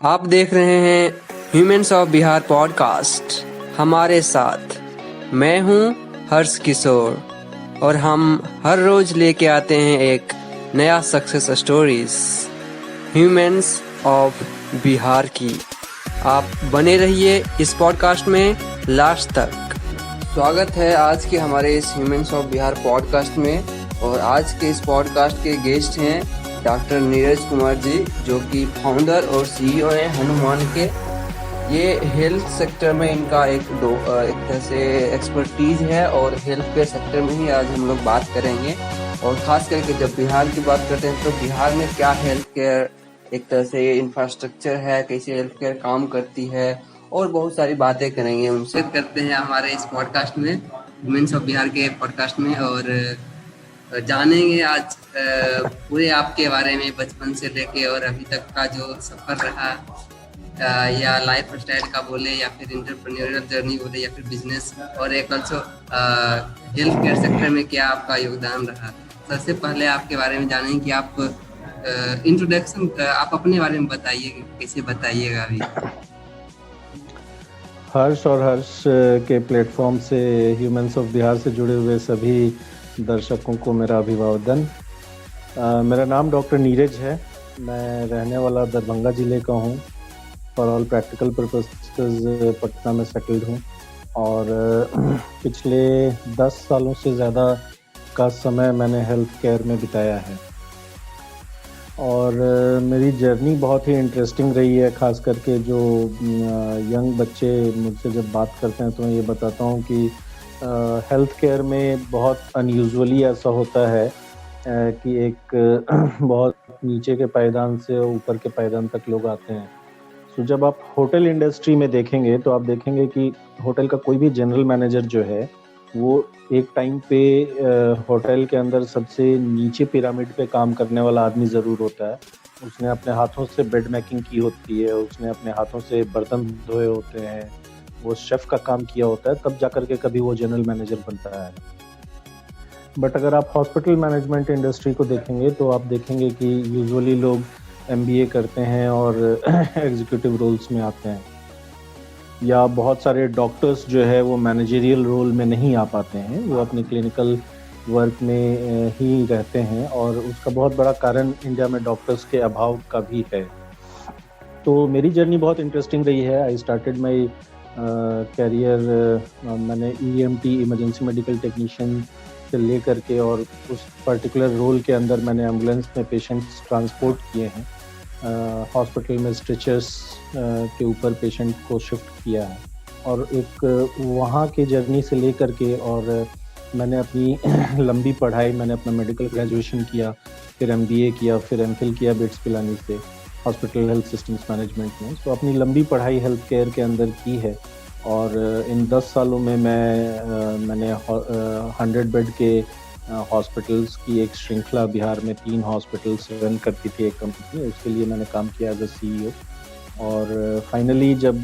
आप देख रहे हैं ह्यूमंस ऑफ बिहार पॉडकास्ट। हमारे साथ मैं हूं हर्ष किशोर और हम हर रोज लेके आते हैं एक नया success stories humans of Bihar की। आप बने रहिए इस पॉडकास्ट में लास्ट तक। स्वागत है आज के हमारे इस ह्यूमंस ऑफ बिहार पॉडकास्ट में। और आज के इस पॉडकास्ट के गेस्ट हैं डॉक्टर नीरज कुमार जी, जो कि फाउंडर और सीईओ हैं हनुमान के। ये हेल्थ सेक्टर में इनका एक तरह से एक्सपर्टीज है और हेल्थ केयर सेक्टर में ही आज हम लोग बात करेंगे। और ख़ास करके जब बिहार की बात करते हैं तो बिहार में क्या हेल्थ केयर एक तरह से इंफ्रास्ट्रक्चर है, कैसे हेल्थ केयर काम करती है, और बहुत सारी बातें करेंगे उनसे करते हैं हमारे इस पॉडकास्ट में, ह्यूमंस ऑफ बिहार के पॉडकास्ट में। और जानेंगे आज पूरे आपके बारे में, बचपन से लेके और अभी तक का जो सफ़र रहा, या लाइफ स्टाइल का बोले या फिर एंटरप्रेन्योरियल जर्नी बोले या फिर बिजनेस, और एक ऑल्सो हेल्थ केयर सेक्टर में क्या आपका योगदान रहा। सबसे पहले आपके बारे में जानेंगे कि आप इंट्रोडक्शन आप अपने बारे में बताइए, कैसे बताइएगा अभी। हर्ष और हर्ष के प्लेटफॉर्म से ह्यूमंस ऑफ बिहार से जुड़े हुए सभी दर्शकों को मेरा अभिवादन। मेरा नाम डॉक्टर नीरज है। मैं रहने वाला दरभंगा ज़िले का हूँ। For all practical purposes Patna में सेटल्ड हूँ और पिछले 10 सालों से ज़्यादा का समय मैंने हेल्थ केयर में बिताया है। और मेरी जर्नी बहुत ही इंटरेस्टिंग रही है। ख़ास करके जो यंग बच्चे मुझसे जब बात करते हैं तो मैं ये बताता हूँ कि हेल्थ केयर में बहुत अनयूजुअली ऐसा होता है कि एक बहुत नीचे के पायदान से ऊपर के पायदान तक लोग आते हैं। तो जब आप होटल इंडस्ट्री में देखेंगे तो आप देखेंगे कि होटल का कोई भी जनरल मैनेजर जो है वो एक टाइम पे होटल के अंदर सबसे नीचे पिरामिड पे काम करने वाला आदमी ज़रूर होता है। उसने अपने हाथों से बेड मेकिंग की होती है, उसने अपने हाथों से बर्तन धोए होते हैं, वो शेफ़ का काम किया होता है, तब जा कर के कभी वो जनरल मैनेजर बनता है। बट अगर आप हॉस्पिटल मैनेजमेंट इंडस्ट्री को देखेंगे तो आप देखेंगे कि यूजुअली लोग MBA करते हैं और एग्जीक्यूटिव रोल्स में आते हैं, या बहुत सारे डॉक्टर्स जो है वो मैनेजरियल रोल में नहीं आ पाते हैं, वो अपने क्लिनिकल वर्क में ही रहते हैं। और उसका बहुत बड़ा कारण इंडिया में डॉक्टर्स के अभाव का भी है। तो मेरी जर्नी बहुत इंटरेस्टिंग रही है। आई स्टार्टेड माई कैरियर, मैंने EMT इमरजेंसी मेडिकल टेक्नीशियन से ले करके, और उस पर्टिकुलर रोल के अंदर मैंने एम्बुलेंस में पेशेंट्स ट्रांसपोर्ट किए हैं, हॉस्पिटल में स्ट्रेचर्स के ऊपर पेशेंट को शिफ्ट किया है। और एक वहाँ के जर्नी से ले करके, और मैंने अपनी लंबी पढ़ाई, मैंने अपना मेडिकल ग्रेजुएशन किया, फिर MBA किया, फिर MPhil किया बिट्स पिलानी से हॉस्पिटल हेल्थ सिस्टम्स मैनेजमेंट में। तो अपनी लंबी पढ़ाई हेल्थ केयर के अंदर की है। और इन 10 सालों में मैंने 100 बेड के हॉस्पिटल्स की एक श्रृंखला बिहार में 3 हॉस्पिटल्स रन करती थी एक कंपनी, उसके लिए मैंने काम किया एज अ CEO। और फाइनली जब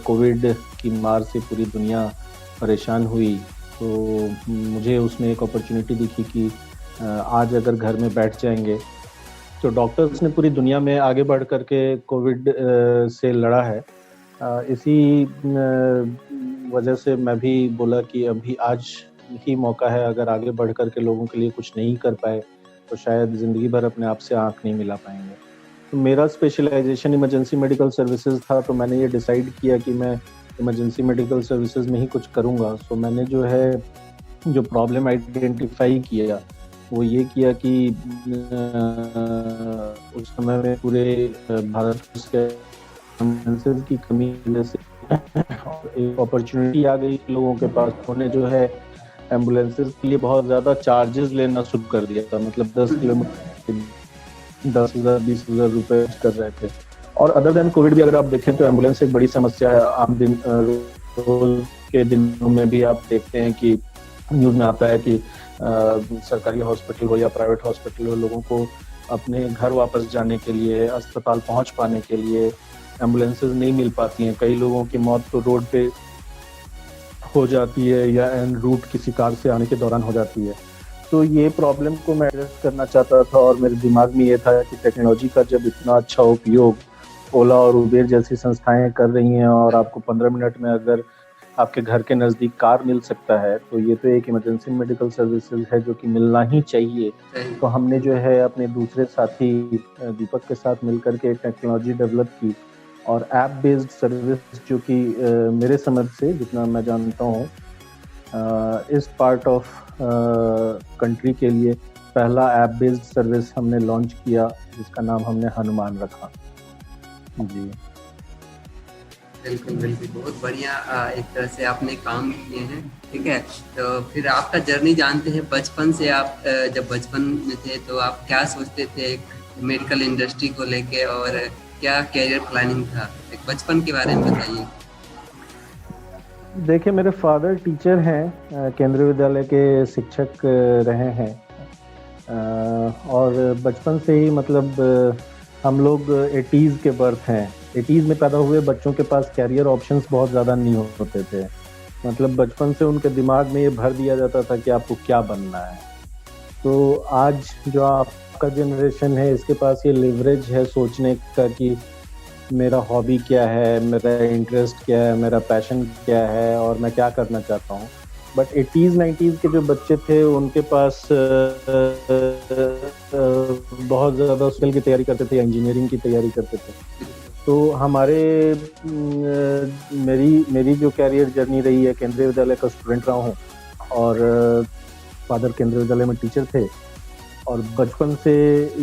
कोविड की मार से पूरी दुनिया परेशान हुई तो मुझे उसमें एक अपॉर्चुनिटी दिखी कि आज अगर घर में बैठ जाएंगे, तो डॉक्टर्स ने पूरी दुनिया में आगे बढ़ करके कोविड से लड़ा है। इसी वजह से मैं भी बोला कि अभी आज ही मौका है। अगर आगे बढ़ करके लोगों के लिए कुछ नहीं कर पाए तो शायद ज़िंदगी भर अपने आप से आँख नहीं मिला पाएंगे। तो मेरा स्पेशलाइजेशन इमरजेंसी मेडिकल सर्विसेज था, तो मैंने ये डिसाइड किया कि मैं इमरजेंसी मेडिकल सर्विसेज में ही कुछ करूँगा। सो मैंने जो प्रॉब्लम आइडेंटिफाई किया वो ये किया कि उस समय में पूरे भारत के एम्बुलेंसेज की कमी की वजह से एक अपॉर्चुनिटी आ गई लोगों के पास। उन्होंने जो है एम्बुलेंसेज के लिए बहुत ज़्यादा चार्जेस लेना शुरू कर दिया था। मतलब 10 किलोमीटर 10,000 20,000 रुपये कर रहे थे। और अदर देन कोविड भी अगर आप देखें तो एम्बुलेंस एक बड़ी समस्या है। आम दिन रोज के दिनों में भी आप देखते हैं कि न्यूज़ में आता है कि सरकारी हॉस्पिटल हो या प्राइवेट हॉस्पिटल हो, लोगों को अपने घर वापस जाने के लिए, अस्पताल पहुंच पाने के लिए एम्बुलेंसेज नहीं मिल पाती हैं। कई लोगों की मौत तो रोड पे हो जाती है या एन रूट किसी कार से आने के दौरान हो जाती है। तो ये प्रॉब्लम को मैं एड्रेस करना चाहता था और मेरे दिमाग में ये था कि टेक्नोलॉजी का जब इतना अच्छा उपयोग ओला और उबेर जैसी संस्थाएं कर रही हैं और आपको 15 मिनट में अगर आपके घर के नज़दीक कार मिल सकता है, तो ये तो एक इमरजेंसी मेडिकल सर्विसेज है जो कि मिलना ही चाहिए। सही। तो हमने जो है अपने दूसरे साथी दीपक के साथ मिलकर के टेक्नोलॉजी डेवलप की और ऐप बेस्ड सर्विस जो कि मेरे समझ से जितना मैं जानता हूँ इस पार्ट ऑफ कंट्री के लिए पहला ऐप बेस्ड सर्विस हमने लॉन्च किया जिसका नाम हमने हनुमान रखा। जी बिल्कुल बिल्कुल, बहुत बढ़िया एक तरह से आपने काम किए हैं। ठीक है, तो फिर आपका जर्नी जानते हैं। बचपन से आप जब बचपन में थे तो आप क्या सोचते थे मेडिकल इंडस्ट्री को लेके, और क्या कैरियर प्लानिंग था? एक बचपन के बारे में बताइए। देखिए, मेरे फादर टीचर हैं, केंद्रीय विद्यालय के शिक्षक रहे हैं और बचपन से ही मतलब हम लोग 80s के बर्थ हैं। 80s में पैदा हुए बच्चों के पास कैरियर ऑप्शंस बहुत ज़्यादा नहीं होते थे। मतलब बचपन से उनके दिमाग में ये भर दिया जाता था कि आपको क्या बनना है। तो आज जो आपका जनरेशन है इसके पास ये लिवरेज है सोचने का कि मेरा हॉबी क्या है, मेरा इंटरेस्ट क्या है, मेरा पैशन क्या है और मैं क्या करना चाहता हूँ। बट 80s 90s के जो बच्चे थे उनके पास बहुत ज़्यादा स्किल की तैयारी करते थे या इंजीनियरिंग की तैयारी करते थे। तो हमारे मेरी जो कैरियर जर्नी रही है, केंद्रीय विद्यालय का स्टूडेंट रहा हूँ और फादर केंद्रीय विद्यालय में टीचर थे और बचपन से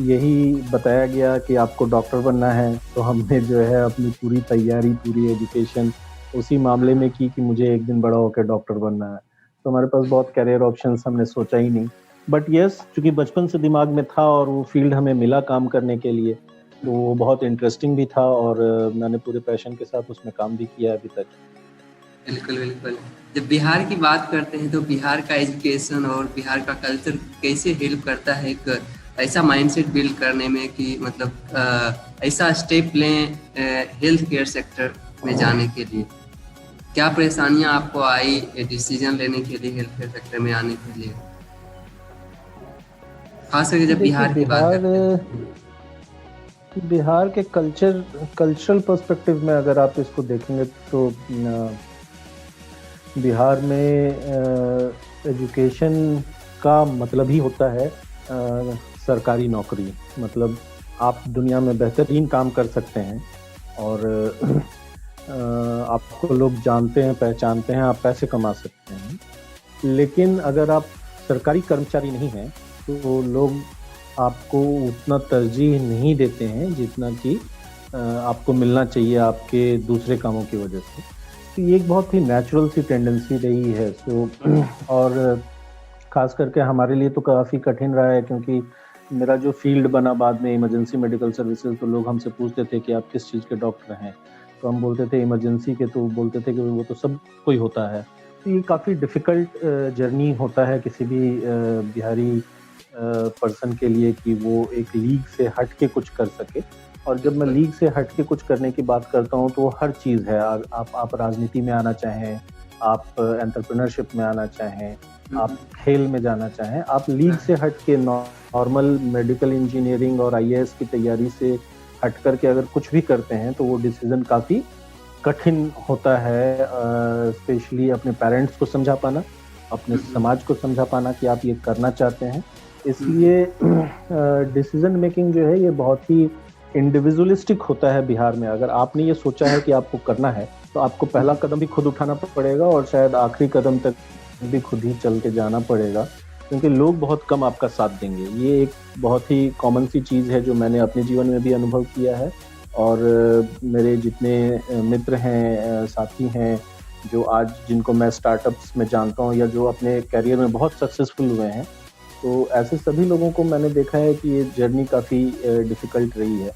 यही बताया गया कि आपको डॉक्टर बनना है। तो हमने जो है अपनी पूरी तैयारी, पूरी एजुकेशन उसी मामले में की कि मुझे एक दिन बड़ा होकर डॉक्टर बनना है। तो हमारे पास बहुत कैरियर ऑप्शंस हमने सोचा ही नहीं। बट यस, चूंकि बचपन से दिमाग में था और वो फील्ड हमें मिला काम करने के लिए, तो वो बहुत इंटरेस्टिंग भी था और मैंने पूरे पैशन के साथ उसमें काम भी किया अभी तक। बिल्कुल बिल्कुल, जब बिहार की बात करते हैं तो बिहार का एजुकेशन और बिहार का कल्चर कैसे हेल्प करता है एक ऐसा माइंडसेट बिल्ड करने में कि मतलब ऐसा स्टेप लें हेल्थ केयर सेक्टर में जाने के लिए? क्या परेशानियां आपको आई डिसीजन लेने के लिए हेल्थ केयर सेक्टर में आने के लिए, खास करके जब देखिए, बिहार की बात करते हैं? बिहार के कल्चरल पर्सपेक्टिव में अगर आप इसको देखेंगे तो बिहार में एजुकेशन का मतलब ही होता है सरकारी नौकरी। मतलब आप दुनिया में बेहतरीन काम कर सकते हैं और आपको लोग जानते हैं, पहचानते हैं, आप पैसे कमा सकते हैं। लेकिन अगर आप सरकारी कर्मचारी नहीं हैं तो लोग आपको उतना तरजीह नहीं देते हैं जितना कि आपको मिलना चाहिए आपके दूसरे कामों की वजह से। तो ये एक बहुत ही नेचुरल सी टेंडेंसी रही है। और ख़ास करके हमारे लिए तो काफ़ी कठिन रहा है क्योंकि मेरा जो फ़ील्ड बना बाद में इमरजेंसी मेडिकल सर्विसेज, तो लोग हमसे पूछते थे कि आप किस चीज़ के डॉक्टर हैं? तो हम बोलते थे इमरजेंसी के, तो बोलते थे कि वो तो सब कोई होता है। तो ये काफ़ी डिफ़िकल्ट जर्नी होता है किसी भी बिहारी पर्सन के लिए कि वो एक लीग से हट के कुछ कर सके। और जब मैं लीग से हट के कुछ करने की बात करता हूँ तो वो हर चीज़ है। आप राजनीति में आना चाहें, आप एंटरप्रेन्योरशिप में आना चाहें, आप खेल में जाना चाहें, आप लीग से हट के नॉर्मल मेडिकल इंजीनियरिंग और आईएएस की तैयारी से हट करके अगर कुछ भी करते हैं तो वो डिसीजन काफ़ी कठिन होता है। स्पेशली अपने पेरेंट्स को समझा पाना, अपने समाज को समझा पाना कि आप ये करना चाहते हैं। इसलिए डिसीजन मेकिंग जो है ये बहुत ही इंडिविजुअलिस्टिक होता है बिहार में। अगर आपने ये सोचा है कि आपको करना है तो आपको पहला कदम भी खुद उठाना पड़ेगा और शायद आखिरी कदम तक भी खुद ही चल के जाना पड़ेगा, क्योंकि लोग बहुत कम आपका साथ देंगे। ये एक बहुत ही कॉमन सी चीज़ है जो मैंने अपने जीवन में भी अनुभव किया है और मेरे जितने मित्र हैं, साथी हैं, जो आज जिनको मैं स्टार्टअप्स में जानता हूँ या जो अपने करियर में बहुत सक्सेसफुल हुए हैं, तो ऐसे सभी लोगों को मैंने देखा है कि ये जर्नी काफ़ी डिफ़िकल्ट रही है।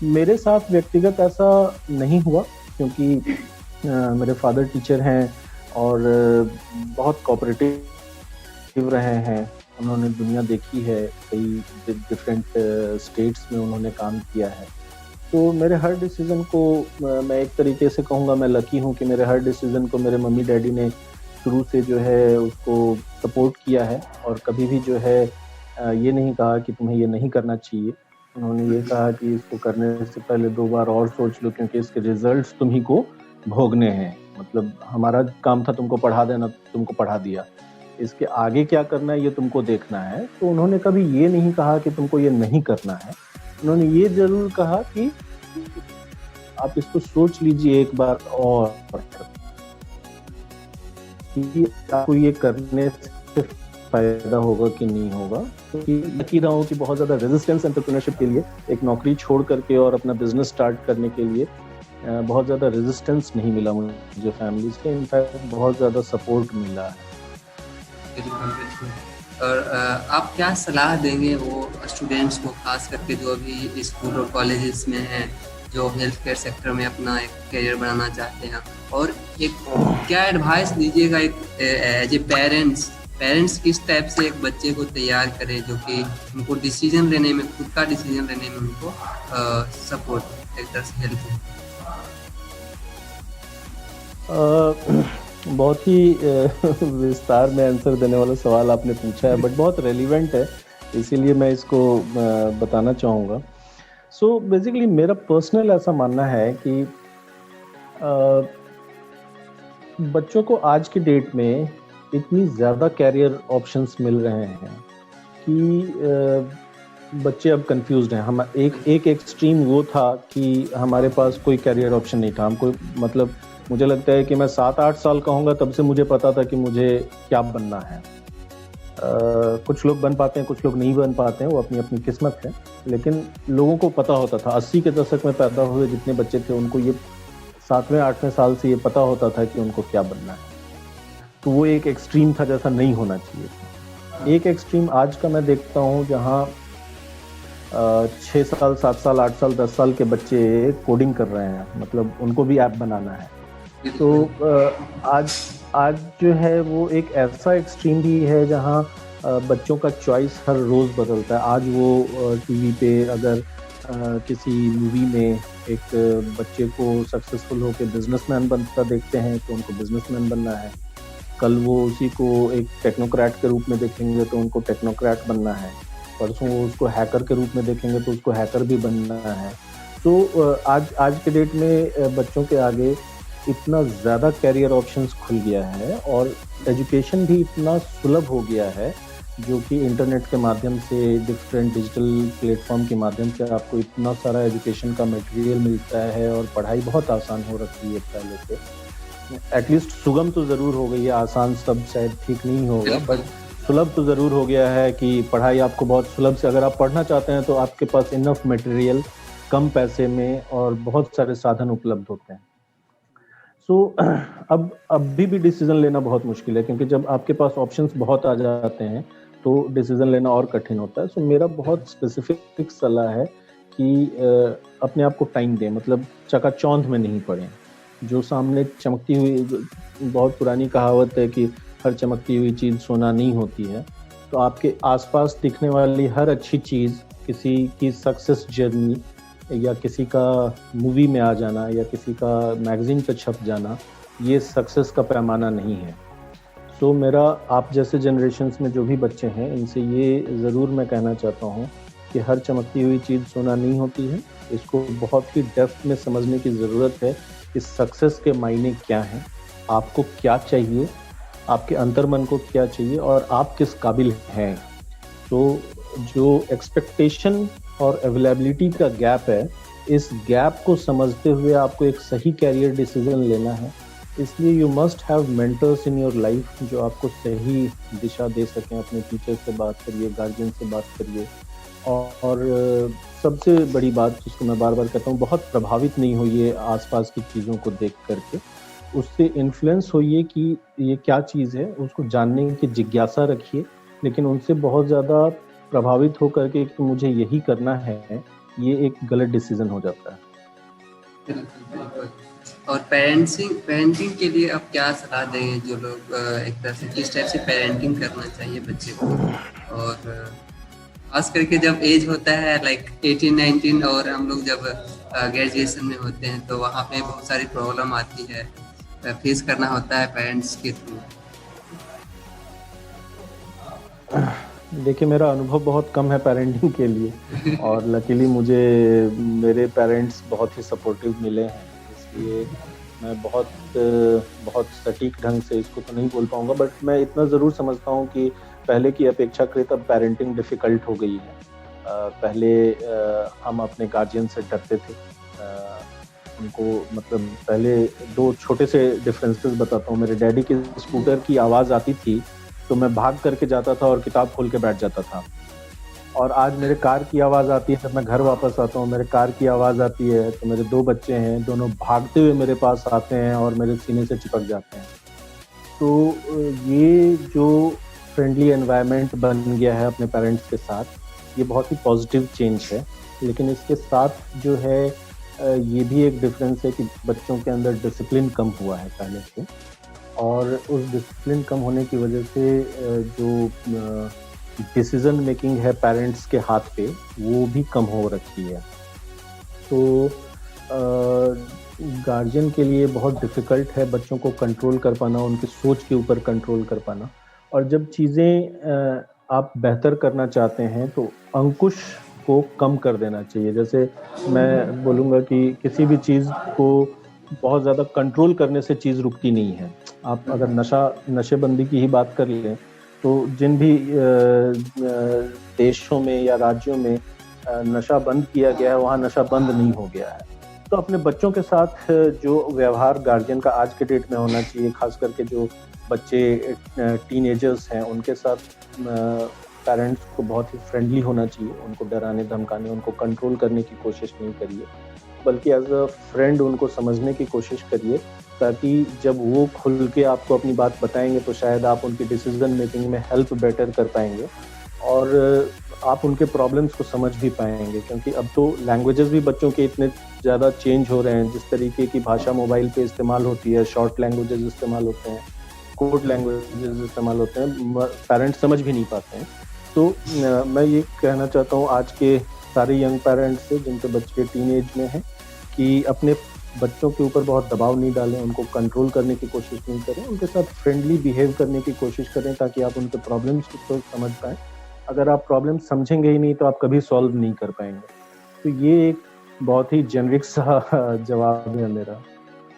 मेरे साथ व्यक्तिगत ऐसा नहीं हुआ क्योंकि मेरे फादर टीचर हैं और बहुत कोऑपरेटिव रहे हैं। उन्होंने दुनिया देखी है, कई डिफरेंट स्टेट्स में उन्होंने काम किया है। तो मेरे हर डिसीज़न को मैं एक तरीके से कहूँगा मैं लकी हूँ कि मेरे हर डिसीज़न को मेरे मम्मी डैडी ने शुरू से जो है उसको सपोर्ट किया है और कभी भी जो है ये नहीं कहा कि तुम्हें ये नहीं करना चाहिए। उन्होंने ये कहा कि इसको करने से पहले 2 बार और सोच लो, क्योंकि इसके रिजल्ट्स तुम्ही को भोगने हैं। मतलब हमारा काम था तुमको पढ़ा देना, तुमको पढ़ा दिया, इसके आगे क्या करना है ये तुमको देखना है। तो उन्होंने कभी ये नहीं कहा कि तुमको ये नहीं करना है, उन्होंने ये जरूर कहा कि आप इसको सोच लीजिए एक बार और कि आपको ये करने से फायदा होगा कि नहीं होगा। क्योंकि यकी रहा हूँ कि बहुत ज़्यादा रेजिस्टेंस एंटरप्रेन्योरशिप के लिए, एक नौकरी छोड़ करके और अपना बिजनेस स्टार्ट करने के लिए बहुत ज़्यादा रेजिस्टेंस नहीं मिला मुझे फैमिली से, इनफैक्ट बहुत ज़्यादा सपोर्ट मिला है। बिल्कुल बिल्कुल। और आप क्या सलाह देंगे वो स्टूडेंट्स को, खास करके जो अभी स्कूल और कॉलेजेस में हैं, जो हेल्थ केयर सेक्टर में अपना एक करियर बनाना चाहते हैं, और एक क्या एडवाइस दीजिएगा एक एज ए पेरेंट्स किस टाइप से एक बच्चे को तैयार करें जो कि उनको डिसीजन लेने में, खुद का डिसीजन लेने में उनको सपोर्ट एक तरह से हेल्प हो। बहुत ही विस्तार में आंसर देने वाला सवाल आपने पूछा है, बट बहुत रेलिवेंट है, इसीलिए मैं इसको बताना चाहूँगा। सो बेसिकली मेरा पर्सनल ऐसा मानना है कि बच्चों को आज की डेट में इतनी ज़्यादा कैरियर ऑप्शंस मिल रहे हैं कि बच्चे अब कंफ्यूज्ड हैं। हम एक एक्सट्रीम वो था कि हमारे पास कोई कैरियर ऑप्शन नहीं था, हमको मतलब मुझे लगता है कि मैं 7-8 साल का होऊंगा तब से मुझे पता था कि मुझे क्या बनना है। कुछ लोग बन पाते हैं, कुछ लोग नहीं बन पाते हैं, वो अपनी अपनी किस्मत है, लेकिन लोगों को पता होता था। 80 के दशक में पैदा हुए जितने बच्चे थे उनको ये 7वें-8वें साल से ये पता होता था कि उनको क्या बनना है। तो वो एक एक्सट्रीम था जैसा नहीं होना चाहिए। एक एक्सट्रीम आज का मैं देखता हूँ जहाँ 6 साल, 7 साल, 8 साल, 10 साल के बच्चे कोडिंग कर रहे हैं, मतलब उनको भी ऐप बनाना है। तो आज जो है वो एक ऐसा एक्सट्रीम भी है जहाँ बच्चों का चॉइस हर रोज़ बदलता है। आज वो टीवी पे अगर किसी मूवी में एक बच्चे को सक्सेसफुल होकर बिजनेसमैन बनता देखते हैं तो उनको बिजनेसमैन बनना है, कल वो उसी को एक टेक्नोक्रेट के रूप में देखेंगे तो उनको टेक्नोक्रेट बनना है, परसों वो उसको हैकर के रूप में देखेंगे तो उसको हैकर भी बनना है। तो आज के डेट में बच्चों के आगे इतना ज़्यादा कैरियर ऑप्शंस खुल गया है और एजुकेशन भी इतना सुलभ हो गया है, जो कि इंटरनेट के माध्यम से, डिफरेंट डिजिटल प्लेटफॉर्म के माध्यम से आपको इतना सारा एजुकेशन का मटेरियल मिलता है और पढ़ाई बहुत आसान हो रखी है पहले से। एटलीस्ट सुगम तो ज़रूर हो गई है, आसान सब शायद ठीक नहीं होगा, बट सुलभ तो ज़रूर हो गया है कि पढ़ाई आपको बहुत सुलभ से, अगर आप पढ़ना चाहते हैं तो आपके पास इनफ मटेरियल कम पैसे में और बहुत सारे साधन उपलब्ध होते हैं। सो अब अभी भी डिसीजन लेना बहुत मुश्किल है, क्योंकि जब आपके पास ऑप्शंस बहुत आ जाते हैं तो डिसीजन लेना और कठिन होता है। सो मेरा बहुत स्पेसिफिक सलाह है कि अपने आप को टाइम दें, मतलब चकाचौंध में नहीं पड़ें। जो सामने चमकती हुई, बहुत पुरानी कहावत है कि हर चमकती हुई चीज़ सोना नहीं होती है, तो आपके आसपास दिखने वाली हर अच्छी चीज़, किसी की सक्सेस जर्नी या किसी का मूवी में आ जाना या किसी का मैगजीन पे छप जाना, ये सक्सेस का पैमाना नहीं है। सो मेरा आप जैसे जनरेशन्स में जो भी बच्चे हैं, इनसे ये ज़रूर मैं कहना चाहता हूँ कि हर चमकती हुई चीज़ सोना नहीं होती है। इसको बहुत ही डेप्थ में समझने की ज़रूरत है कि सक्सेस के मायने क्या हैं, आपको क्या चाहिए, आपके अंतर्मन को क्या चाहिए और आप किस काबिल हैं। तो जो एक्सपेक्टेशन और अवेलेबिलिटी का गैप है, इस गैप को समझते हुए आपको एक सही कैरियर डिसीजन लेना है। इसलिए you must have mentors in your life जो आपको सही दिशा दे सकें। अपने टीचर से बात करिए, गार्जियन से बात करिए, और सबसे बड़ी बात जिसको मैं बार बार कहता हूँ, बहुत प्रभावित नहीं होइए आसपास की चीज़ों को देख करके, उससे इन्फ्लुएंस होइए कि ये क्या चीज़ है, उसको जानने की जिज्ञासा रखिए, लेकिन उनसे बहुत ज़्यादा प्रभावित होकर के कि मुझे यही करना है, ये एक गलत डिसीजन हो जाता है। बिल्कुल बिल्कुल। और पेरेंटिंग के लिए आप क्या सलाह देंगे, जो लोग एक तरह से किस टाइप से पेरेंटिंग करना चाहिए बच्चे को, और खास करके जब एज होता है लाइक 18-19 और हम लोग जब ग्रेजुएशन में होते हैं तो वहाँ पे बहुत सारी प्रॉब्लम आती है, फेस करना होता है पेरेंट्स के थ्रू। देखिए, मेरा अनुभव बहुत कम है पेरेंटिंग के लिए और लकीली मुझे मेरे पेरेंट्स बहुत ही सपोर्टिव मिले हैं, इसलिए मैं बहुत सटीक ढंग से इसको तो नहीं बोल पाऊँगा, बट मैं इतना ज़रूर समझता हूँ कि पहले की अपेक्षाकृत अब पेरेंटिंग डिफ़िकल्ट हो गई है। पहले हम अपने गार्जियन से डरते थे। उनको मतलब पहले 2 छोटे से डिफरेंसेस बताता हूँ। मेरे डैडी के स्कूटर की आवाज़ आती थी, तो मैं भाग करके जाता था और किताब खोल के बैठ जाता था। और आज मेरे कार की आवाज़ आती है, जब मैं घर वापस आता हूँ, मेरे कार की आवाज़ आती है, तो मेरे 2 बच्चे हैं, दोनों भागते हुए मेरे पास आते हैं और मेरे सीने से चिपक जाते हैं। तो ये जो फ्रेंडली एनवायरनमेंट बन गया है अपने पेरेंट्स के साथ, ये बहुत ही पॉज़िटिव चेंज है। लेकिन इसके साथ जो है ये भी एक डिफ़रेंस है कि बच्चों के अंदर डिसिप्लिन कम हुआ है पहले से और उस डिसिप्लिन कम होने की वजह से जो डिसीज़न मेकिंग है पेरेंट्स के हाथ पे, वो भी कम हो रखी है। तो गार्जियन के लिए बहुत डिफ़िकल्ट है बच्चों को कंट्रोल कर पाना, उनकी सोच के ऊपर कंट्रोल कर पाना और जब चीज़ें आप बेहतर करना चाहते हैं, तो अंकुश को कम कर देना चाहिए। जैसे मैं बोलूँगा कि किसी भी चीज़ को बहुत ज़्यादा कंट्रोल करने से चीज़ रुकती नहीं है। आप अगर नशेबंदी की ही बात कर लें, तो जिन भी देशों में या राज्यों में नशा बंद किया गया है, वहाँ नशा बंद नहीं हो गया है। तो अपने बच्चों के साथ जो व्यवहार गार्जियन का आज के डेट में होना चाहिए, ख़ास करके जो बच्चे टीनेजर्स हैं, उनके साथ पेरेंट्स को बहुत ही फ्रेंडली होना चाहिए। उनको डराने-धमकाने, उनको कंट्रोल करने की कोशिश नहीं करिए, बल्कि एज़ अ फ्रेंड उनको समझने की कोशिश करिए, ताकि जब वो खुल के आपको अपनी बात बताएँगे, तो शायद आप उनकी डिसीज़न मेकिंग में हेल्प बेटर कर पाएँगे और आप उनके प्रॉब्लम्स को समझ भी पाएँगे क्योंकि अब तो लैंग्वेजेस भी बच्चों के इतने ज़्यादा चेंज हो रहे हैं, जिस तरीके की भाषा मोबाइल पे इस्तेमाल होती है, शॉर्ट लैंग्वेजेस इस्तेमाल होते हैं, कोड लैंग्वेजेस इस्तेमाल होते हैं, पेरेंट्स समझ भी नहीं पाते हैं। तो मैं ये कहना चाहता हूँ आज के सारे यंग पेरेंट्स से जिनके बच्चे टीनेज में हैं कि अपने बच्चों के ऊपर बहुत दबाव नहीं डालें, उनको कंट्रोल करने की कोशिश नहीं करें, उनके साथ फ्रेंडली बिहेव करने की कोशिश करें ताकि आप उनके प्रॉब्लम्स को समझ पाएँ। अगर आप प्रॉब्लम समझेंगे ही नहीं तो आप कभी सॉल्व नहीं कर पाएँगे। तो ये एक बहुत ही जेनेरिक सा जवाब है मेरा।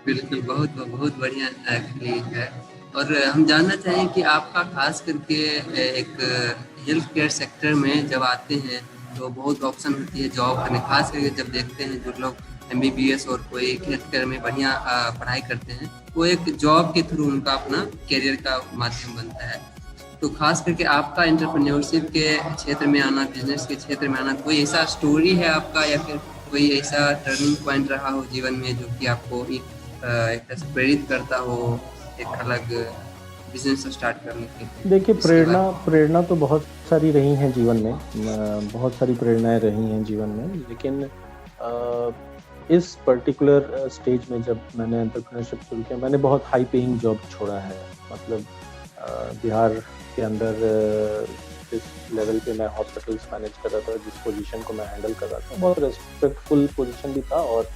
बिल्कुल, बहुत बहुत बढ़िया एक्चुअली है और हम जानना चाहें कि आपका ख़ास करके एक हेल्थ केयर सेक्टर में जब आते हैं, तो बहुत ऑप्शन होती है जॉब करने, ख़ास करके जब देखते हैं जो लोग एमबीबीएस और कोई हेल्थ केयर में बढ़िया पढ़ाई करते हैं, वो एक जॉब के थ्रू उनका अपना करियर का माध्यम बनता है। तो ख़ास करके आपका एंटरप्रेन्योरशिप के क्षेत्र में आना, बिज़नेस के क्षेत्र में आना, कोई ऐसा स्टोरी है आपका या फिर कोई ऐसा टर्निंग पॉइंट रहा हो जीवन में जो कि आपको एक तरह से प्रेरित करता हो एक अलग बिजनेस स्टार्ट करने के लिए? देखिए इसके बारे में। प्रेरणा तो बहुत सारी रही हैं जीवन में। बहुत सारी प्रेरणाएँ रही हैं जीवन में, लेकिन इस पर्टिकुलर स्टेज में जब मैंने एंटरप्रेन्योरशिप शुरू किया, मैंने बहुत हाई पेइंग जॉब छोड़ा है। मतलब बिहार के अंदर जिस लेवल पे मैं हॉस्पिटल्स मैनेज कर रहा था, जिस पोज़ीशन को मैं हैंडल कर रहा था, बहुत रिस्पेक्टफुल पोज़ीशन भी था और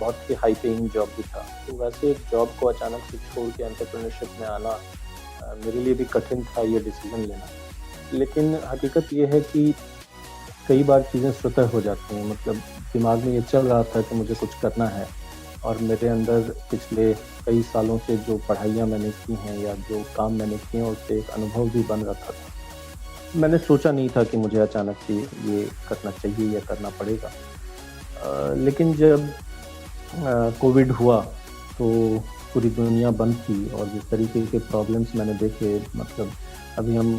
बहुत ही हाई पेइंग जॉब भी था। तो वैसे जॉब को अचानक से छोड़ के एंटरप्रेन्योरशिप में आना मेरे लिए भी कठिन था ये डिसीज़न लेना। लेकिन हकीकत ये है कि कई बार चीज़ें स्वतः हो जाती हैं, मतलब दिमाग में ये चल रहा था कि मुझे कुछ करना है और मेरे अंदर पिछले कई सालों से जो पढ़ाइयाँ मैंने की हैं या जो काम मैंने किए हैं, उससे एक अनुभव भी बन रखा था। मैंने सोचा नहीं था कि मुझे अचानक से ये करना चाहिए या करना पड़ेगा। लेकिन जब कोविड हुआ, तो पूरी दुनिया बंद थी और जिस तरीके के प्रॉब्लम्स मैंने देखे, मतलब अभी हम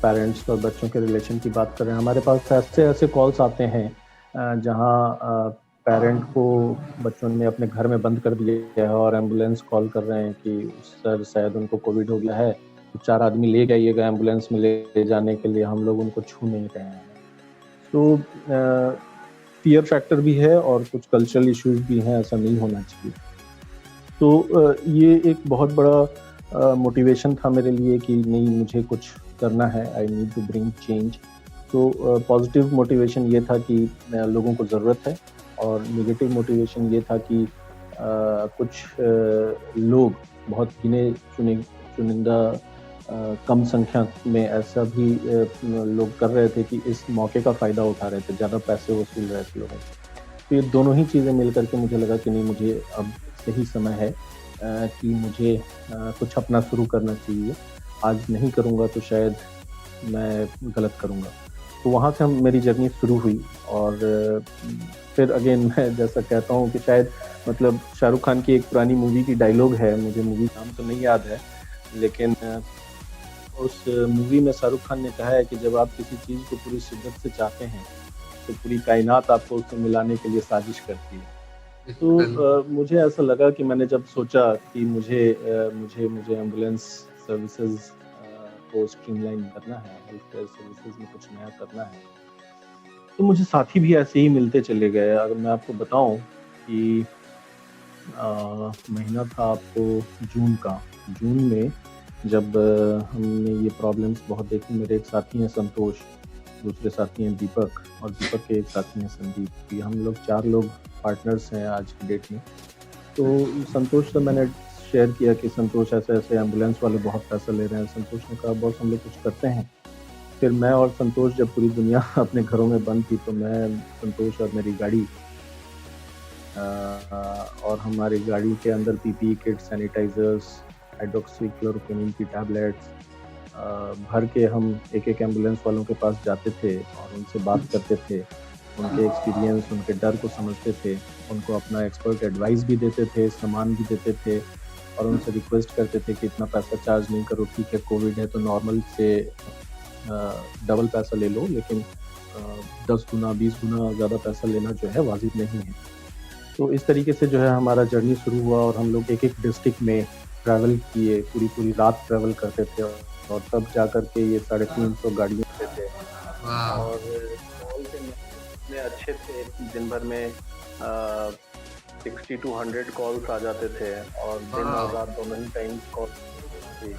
पेरेंट्स और बच्चों के रिलेशन की बात कर रहे हैं, हमारे पास ऐसे-ऐसे कॉल्स आते हैं जहाँ पेरेंट को बच्चों ने अपने घर में बंद कर दिया है और एम्बुलेंस कॉल कर रहे हैं कि सर शायद उनको कोविड हो गया है, तो 4 आदमी ले जाइएगा एम्बुलेंस में ले जाने के लिए, हम लोग उनको छू नहीं रहे हैं। तो फ़ियर फैक्टर भी है और कुछ कल्चरल इश्यूज़ भी हैं, ऐसा नहीं होना चाहिए। तो ये एक बहुत बड़ा मोटिवेशन था मेरे लिए कि नहीं मुझे कुछ करना है, I need to bring change. तो पॉज़िटिव मोटिवेशन ये था कि लोगों को ज़रूरत है और नेगेटिव मोटिवेशन ये था कि कुछ लोग बहुत चुनिंदा कम संख्या में ऐसा भी लोग कर रहे थे कि इस मौके का फ़ायदा उठा रहे थे, ज़्यादा पैसे वसूल रहे थे लोगों से। तो ये दोनों ही चीज़ें मिल कर के मुझे लगा कि नहीं, मुझे अब सही समय है कि मुझे कुछ अपना शुरू करना चाहिए। आज नहीं करूँगा तो शायद मैं गलत करूँगा। तो वहाँ से हम मेरी जर्नी शुरू हुई और फिर अगेन मैं जैसा कहता हूँ कि शायद मतलब शाहरुख खान की एक पुरानी मूवी की डायलॉग है, मुझे मूवी नाम तो नहीं याद है, लेकिन उस मूवी में शाहरुख खान ने कहा है कि जब आप किसी चीज़ को पूरी शिद्दत से चाहते हैं, तो पूरी कायनात आपको उससे मिलाने के लिए साजिश करती है। तो बिल्कुल। मुझे ऐसा लगा कि मैंने जब सोचा कि मुझे एम्बुलेंस सर्विसेज़ को स्ट्रीमलाइन करना है, हेल्थ केयर सर्विसेज़ में कुछ नया करना है, तो मुझे साथी भी ऐसे ही मिलते चले गए। अगर मैं आपको बताऊँ कि महीना था आपको जून का। जून में जब हमने ये प्रॉब्लम्स बहुत देखी, मेरे एक साथी हैं संतोष, दूसरे साथी हैं दीपक और दीपक के एक साथी हैं संदीप। ये हम लोग 4 लोग पार्टनर्स हैं आज की डेट में। तो संतोष से मैंने शेयर किया कि संतोष ऐसे-ऐसे एम्बुलेंस वाले बहुत पैसा ले रहे हैं। संतोष ने कहा बॉस हम लोग कुछ करते हैं। फिर मैं और संतोष जब पूरी दुनिया अपने घरों में बंद थी, तो मैं, संतोष और मेरी गाड़ी और हमारी गाड़ी के अंदर पीपीई किट, सैनिटाइजर्स, हाइड्रोक्सीक्लोरोक्विनीन की टैबलेट्स भर के हम एक-एक एम्बुलेंस वालों के पास जाते थे और उनसे बात करते थे। उनके एक्सपीरियंस, उनके डर को समझते थे, उनको अपना एक्सपर्ट एडवाइस भी देते थे, सामान भी देते थे और उनसे रिक्वेस्ट करते थे कि इतना पैसा चार्ज नहीं करो, ठीक है कोविड है तो नॉर्मल से डबल पैसा ले लो, लेकिन 10 गुना, 20 गुना ज़्यादा पैसा लेना जो है वाजिब नहीं है। तो इस तरीके से जो है हमारा जर्नी शुरू हुआ और हम लोग एक-एक डिस्ट्रिक्ट में ट्रैवल किए, पूरी-पूरी रात ट्रैवल करते थे और तब जा कर के ये 350 गाड़ियों पे थे वाह! और कॉल के इतने अच्छे थे, दिन भर में 60 टू 100 कॉल्स आ जाते थे और दिन और वाह! रात दोनों ही टाइम कॉल थी।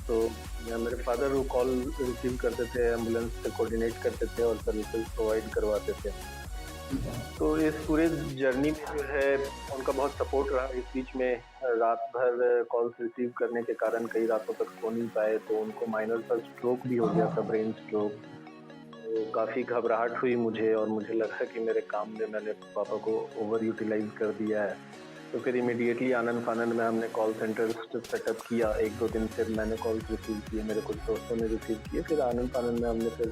तो मेरे फादर वो कॉल रिसीव करते थे, एम्बुलेंस से कोऑर्डिनेट करते थे और सर्विसेज प्रोवाइड करवाते थे। तो इस पूरे जर्नी में जो है उनका बहुत सपोर्ट रहा। इस बीच में रात भर कॉल्स रिसीव करने के कारण कई रातों तक सो नहीं पाए, तो उनको माइनर सा स्ट्रोक भी हो गया था, ब्रेन स्ट्रोक। तो काफ़ी घबराहट हुई मुझे और मुझे लगा कि मेरे काम में मैंने पापा को ओवर यूटिलाइज कर दिया है। तो फिर इमीडिएटली आनंद-फानंद में हमने कॉल सेंटर सेटअप किया। 1-2 दिन फिर मैंने कॉल्स रिसीव किए, मेरे कुछ दोस्तों ने रिसीव किए। फिर आनंद-फानंद में हमने फिर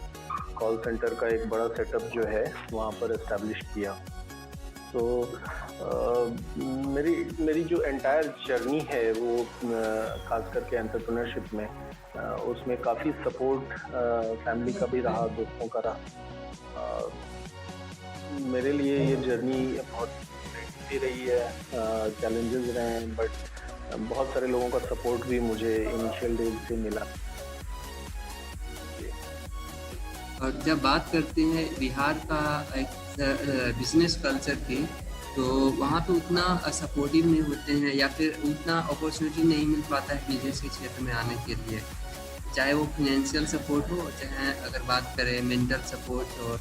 कॉल सेंटर का एक बड़ा सेटअप जो है वहाँ पर एस्टैब्लिश किया। तो मेरी जो एंटायर जर्नी है वो खास करके एंटरप्रेन्योरशिप में उसमें काफ़ी सपोर्ट फैमिली का भी रहा, दोस्तों का रहा। मेरे लिए ये जर्नी बहुत भी रही है, चैलेंजेस रहे हैं, बट बहुत सारे लोगों का सपोर्ट भी मुझे इनिशियल डेज से मिला। और जब बात करते हैं बिहार का एक बिजनेस कल्चर की, तो वहाँ पे उतना सपोर्टिव नहीं होते हैं या फिर उतना अपॉर्चुनिटी नहीं मिल पाता है बिजनेस के क्षेत्र में आने के लिए, चाहे वो फाइनेंशियल सपोर्ट हो, चाहे अगर बात करें मेंटल सपोर्ट और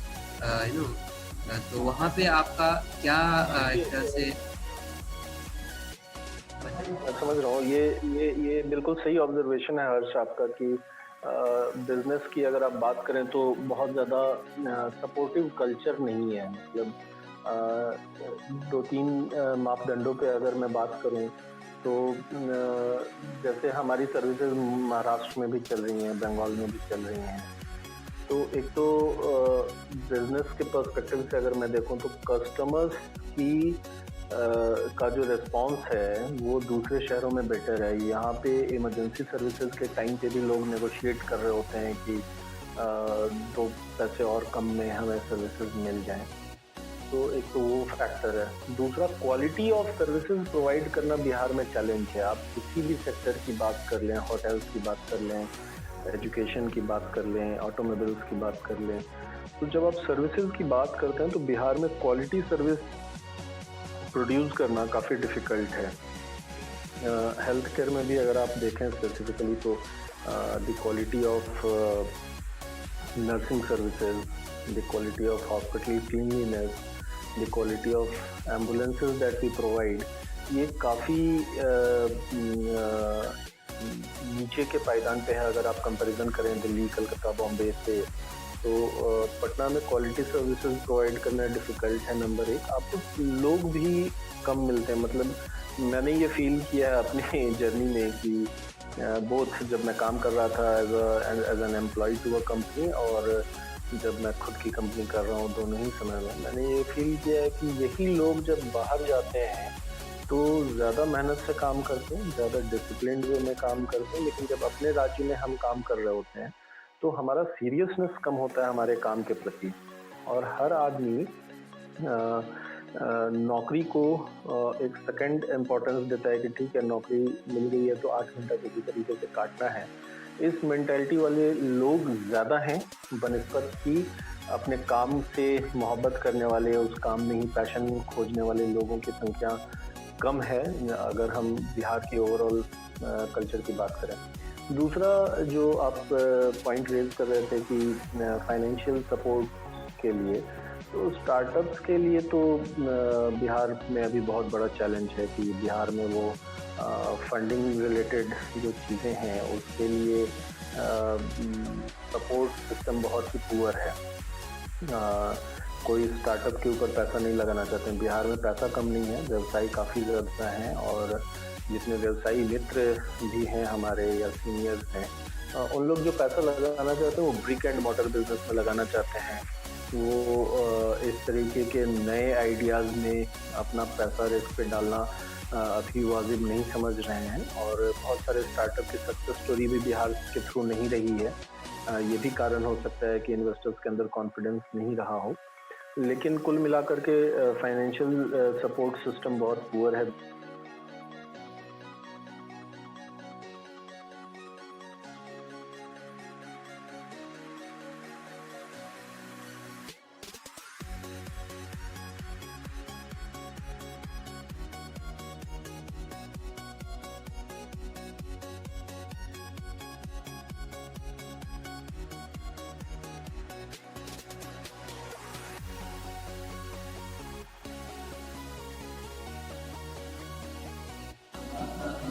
तो वहाँ पे आपका क्या एक तरह से मैं समझ रहा हूँ, ये बिल्कुल सही ऑब्जर्वेशन है हर्ष आपका कि बिजनेस की अगर आप बात करें तो बहुत ज़्यादा सपोर्टिव कल्चर नहीं है। मतलब 2-3 मापदंडों पे अगर मैं बात करूं तो जैसे हमारी सर्विसेज महाराष्ट्र में भी चल रही हैं, बंगाल में भी चल रही हैं। तो एक तो बिजनेस के पर्सपेक्टिव से अगर मैं देखूं तो कस्टमर्स की का जो रिस्पांस है वो दूसरे शहरों में बेटर है। यहाँ पे इमरजेंसी सर्विसेज के टाइम पे भी लोग नेगोशिएट कर रहे होते हैं कि 2 पैसे और कम में हमें सर्विसेज मिल जाएं। तो एक तो वो फैक्टर है। दूसरा, क्वालिटी ऑफ सर्विसेज प्रोवाइड करना बिहार में चैलेंज है। आप किसी भी सेक्टर की बात कर लें, होटल्स की बात कर लें, एजुकेशन की बात कर लें, ऑटोमोबाइल्स की बात कर लें, तो जब आप सर्विसेज की बात करते हैं तो बिहार में क्वालिटी सर्विस प्रोड्यूस करना काफ़ी डिफ़िकल्ट है। हेल्थ केयर में भी अगर आप देखें स्पेसिफिकली तो the quality of nursing services, the quality of hospital cleanliness, the quality of ambulances that we provide, ये काफ़ी नीचे के पायदान पे है अगर आप कंपैरिजन करें दिल्ली, कलकत्ता, बॉम्बे से। तो पटना में क्वालिटी सर्विसेज प्रोवाइड करना डिफ़िकल्ट है नंबर 1। आपको लोग भी कम मिलते हैं। मतलब मैंने ये फ़ील किया है अपनी जर्नी में कि बोथ जब मैं काम कर रहा था as an employee to a company और जब मैं खुद की कंपनी कर रहा हूँ, दोनों ही समय में मैंने ये फ़ील किया है कि यही लोग जब बाहर जाते हैं तो ज़्यादा मेहनत से काम करते हैं, ज़्यादा डिसिप्लिन्ड वे में काम करते हैं, लेकिन जब अपने राज्य में हम काम कर रहे होते हैं तो हमारा सीरियसनेस कम होता है हमारे काम के प्रति। और हर आदमी नौकरी को एक सेकंड इम्पोर्टेंस देता है कि ठीक है, नौकरी मिल गई है तो 8 घंटा किसी तरीके से काटना है। इस मेंटालिटी वाले लोग ज़्यादा हैं बनिस्बत कि अपने काम से मोहब्बत करने वाले, उस काम में ही पैशन खोजने वाले लोगों की संख्या कम है अगर हम बिहार की ओवरऑल कल्चर की बात करें। दूसरा जो आप पॉइंट रेज कर रहे थे कि फाइनेंशियल सपोर्ट के लिए, तो स्टार्टअप्स के लिए तो बिहार में अभी बहुत बड़ा चैलेंज है कि बिहार में वो फंडिंग रिलेटेड जो चीज़ें हैं उसके लिए सपोर्ट सिस्टम बहुत ही पुअर है। कोई स्टार्टअप के ऊपर पैसा नहीं लगाना चाहते हैं। बिहार में पैसा कम नहीं है, व्यवसाय काफ़ी ज़्यादा हैं और जितने व्यवसायी मित्र भी हैं हमारे या सीनियर्स हैं, उन लोग जो पैसा लगाना चाहते हैं वो ब्रिक एंड मॉर्टर बिजनेस में लगाना चाहते हैं। वो इस तरीके के नए आइडियाज़ में अपना पैसा रिस्क पे डालना अभी वाजिब नहीं समझ रहे हैं और बहुत सारे स्टार्टअप की सक्सेस स्टोरी भी बिहार के थ्रू नहीं रही है। ये भी कारण हो सकता है कि इन्वेस्टर्स के अंदर कॉन्फिडेंस नहीं रहा हो, लेकिन कुल मिलाकर के फाइनेंशियल सपोर्ट सिस्टम बहुत पुअर है।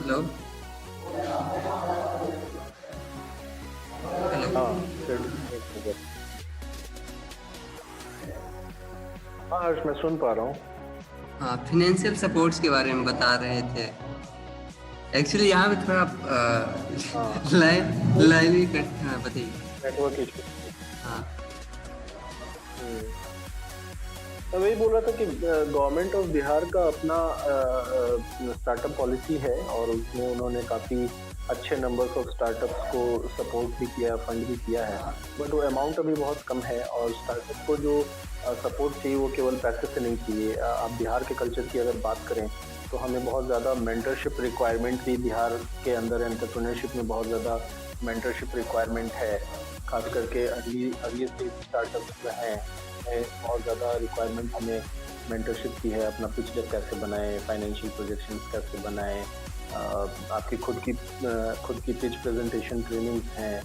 हेलो। हेलो। हाँ फिर हाँ हर्ष, मैं सुन पा रहा हूँ। हाँ, फिनेंशियल सपोर्ट्स के बारे में बता रहे थे। एक्चुअली यहाँ पे थोड़ा हाँ लाइव ही कट। हाँ, बताइए। Network issue. हाँ। मैं वही बोल रहा था कि गवर्नमेंट ऑफ बिहार का अपना स्टार्टअप पॉलिसी है और उसमें उन्होंने काफ़ी अच्छे नंबर्स ऑफ स्टार्टअप्स को सपोर्ट भी किया, फंड भी किया है, बट वो अमाउंट अभी बहुत कम है और स्टार्टअप को जो सपोर्ट चाहिए वो केवल पैसे से नहीं चाहिए। आप बिहार के कल्चर की अगर बात करें तो हमें बहुत ज़्यादा मेंटरशिप रिक्वायरमेंट भी बिहार के अंदर एंटरप्रेन्योरशिप में बहुत ज़्यादा मेंटरशिप रिक्वायरमेंट है। खास करके अर्ली स्टेज स्टार्टअप्स में है बहुत ज़्यादा रिक्वायरमेंट हमें मेंटरशिप की है। अपना पिच डेक कैसे बनाएं, फाइनेंशियल प्रोजेक्शंस कैसे बनाएं, आपकी खुद की पिच प्रेजेंटेशन ट्रेनिंग्स हैं,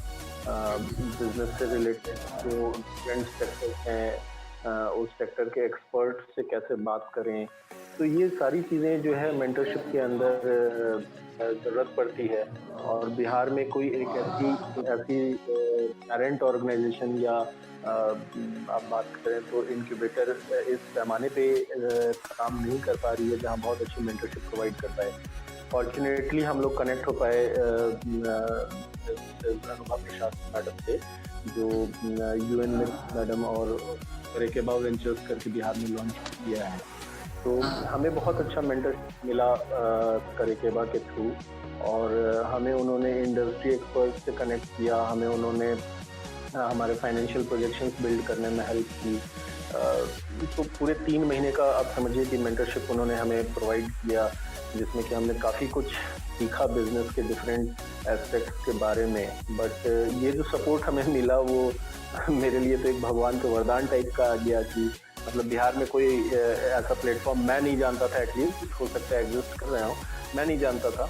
बिजनेस से रिलेटेड जो डिफरेंट सेक्टर्स हैं उस सेक्टर के एक्सपर्ट से कैसे बात करें। तो ये सारी चीज़ें जो है मेंटरशिप के अंदर ज़रूरत पड़ती है और बिहार में कोई एक ऐसी पेरेंट ऑर्गेनाइजेशन या आप बात करें तो इनक्यूबेटर इस पैमाने पे काम नहीं कर पा रही है जहाँ बहुत अच्छी मेंटरशिप प्रोवाइड कर पाए। फॉर्चुनेटली हम लोग कनेक्ट हो पाए अनुभव प्रसाद मैडम से, जो यूएन में मैडम और करेकेबा वेंचर्स करके बिहार में लॉन्च किया है। तो हमें बहुत अच्छा मेंटरशिप मिला करेकेबा के थ्रू और हमें उन्होंने इंडस्ट्री एक्सपर्ट से कनेक्ट किया, हमें उन्होंने हमारे फाइनेंशियल प्रोजेक्शंस बिल्ड करने में हेल्प की। तो पूरे 3 महीने का आप समझिए कि मेंटरशिप उन्होंने हमें प्रोवाइड किया, जिसमें कि हमने काफ़ी कुछ सीखा बिजनेस के डिफरेंट एस्पेक्ट्स के बारे में। बट ये जो सपोर्ट हमें मिला वो मेरे लिए तो एक भगवान के वरदान टाइप का आ गया कि मतलब बिहार में कोई ऐसा प्लेटफॉर्म मैं नहीं जानता था, एटलीस्ट हो सकता है एग्जिस्ट कर रहा हूँ, मैं नहीं जानता था।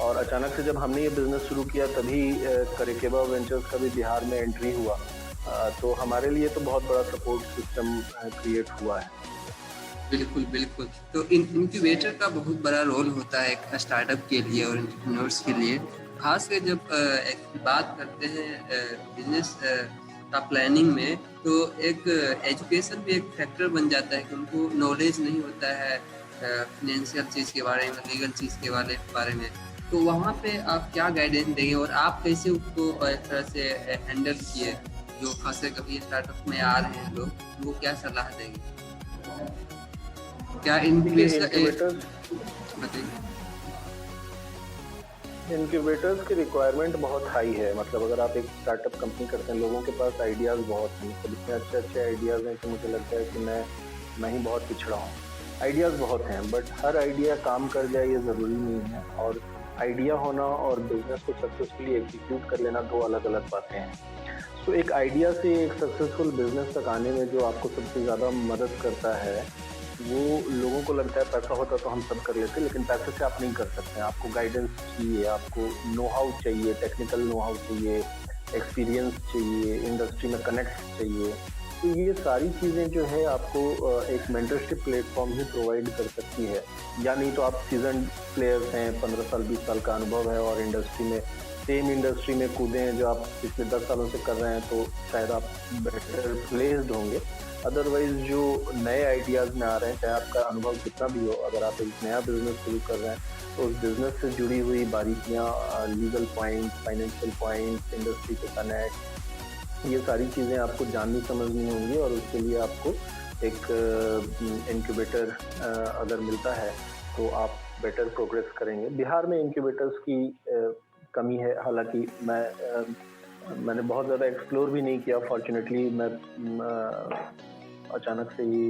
और अचानक से जब हमने ये बिजनेस शुरू किया तभी करेकेबा वेंचर्स का भी बिहार में एंट्री हुआ, तो हमारे लिए तो बहुत बड़ा सपोर्ट सिस्टम क्रिएट हुआ है। बिल्कुल बिल्कुल। तो इनक्यूबेटर का बहुत बड़ा रोल होता है एक स्टार्टअप के लिए और एंटरप्रेन्योर्स के लिए। खास कर जब एक बात करते हैं बिजनेस का प्लानिंग में, तो एक एजुकेशन भी एक फैक्टर बन जाता है कि उनको नॉलेज नहीं होता है फाइनेंशियल चीज़ के बारे में, लीगल चीज़ के बारे में। तो वहाँ पे आप क्या गाइडेंस देंगे और आप कैसे उसको एक तरह से हैंडल किए, जो खासकर कभी स्टार्टअप में आ रहे हैं लोग, वो क्या सलाह देंगे? क्या देखिए, इनकेस इनक्यूबेटर्स बताइए। इनक्यूबेटर्स की रिक्वायरमेंट बहुत हाई है। मतलब अगर आप एक स्टार्टअप कंपनी करते हैं, लोगों के पास आइडियाज़ बहुत हैं। मतलब इतने अच्छे अच्छे आइडियाज़ हैं कि मुझे लगता है कि मैं ही बहुत पिछड़ा हूँ। आइडियाज़ बहुत हैं, बट हर आइडिया काम कर जाए ये ज़रूरी नहीं है। और आइडिया होना और बिजनेस को सक्सेसफुली एग्जीक्यूट कर लेना दो अलग अलग बातें हैं। सो एक आइडिया से एक सक्सेसफुल बिजनेस तक आने में जो आपको सबसे ज़्यादा मदद करता है, वो लोगों को लगता है पैसा होता तो हम सब कर लेते, लेकिन पैसे से आप नहीं कर सकते हैं। आपको गाइडेंस चाहिए, आपको नो हाउ चाहिए, टेक्निकल नो हाउ चाहिए, एक्सपीरियंस चाहिए, इंडस्ट्री में कनेक्ट चाहिए। तो ये सारी चीज़ें जो है आपको एक मेंटरशिप प्लेटफॉर्म ही प्रोवाइड कर सकती है। या नहीं तो आप सीजन प्लेयर्स हैं, 15 साल 20 साल का अनुभव है और इंडस्ट्री में सेम इंडस्ट्री में कूदे हैं जो आप पिछले 10 सालों से कर रहे हैं, तो शायद आप बेटर प्लेस्ड होंगे। अदरवाइज जो नए आइडियाज़ में आ रहे हैं, चाहे आपका अनुभव कितना भी हो, अगर आप एक नया बिजनेस शुरू कर रहे हैं तो उस बिजनेस से जुड़ी हुई बारीकियाँ, legal point, financial point, industry के कनेक्ट, ये सारी चीज़ें आपको जाननी समझनी होंगी। और उसके लिए आपको एक इनक्यूबेटर अगर मिलता है तो आप बेटर प्रोग्रेस करेंगे। बिहार में इनक्यूबेटर्स की कमी है। हालांकि मैंने बहुत ज़्यादा एक्सप्लोर भी नहीं किया। फॉर्चुनेटली मैं अचानक से ही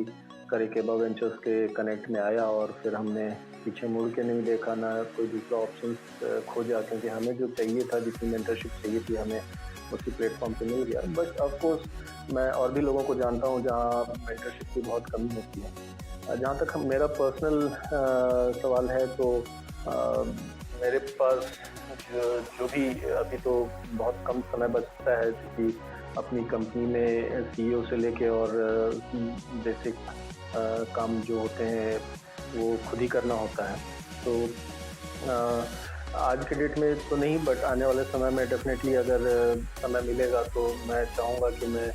करेकेबा वेंचर्स के कनेक्ट में आया और फिर हमने पीछे मुड़ के नहीं देखा, ना कोई दूसरा ऑप्शन खोजा, क्योंकि हमें जो चाहिए था, जितनी मेंटरशिप चाहिए थी, हमें उसी प्लेटफॉर्म पे मिल गया। बट ऑफकोर्स मैं और भी लोगों को जानता हूँ जहाँ मेंटरशिप की बहुत कमी होती है। जहाँ तक मेरा पर्सनल सवाल है, तो मेरे पास जो भी अभी तो बहुत कम समय बचता है, क्योंकि अपनी कंपनी में सीईओ से लेके और बेसिक काम जो होते हैं वो खुद ही करना होता है। तो आज के डेट में तो नहीं, बट आने वाले समय में डेफिनेटली अगर समय मिलेगा तो मैं चाहूँगा कि मैं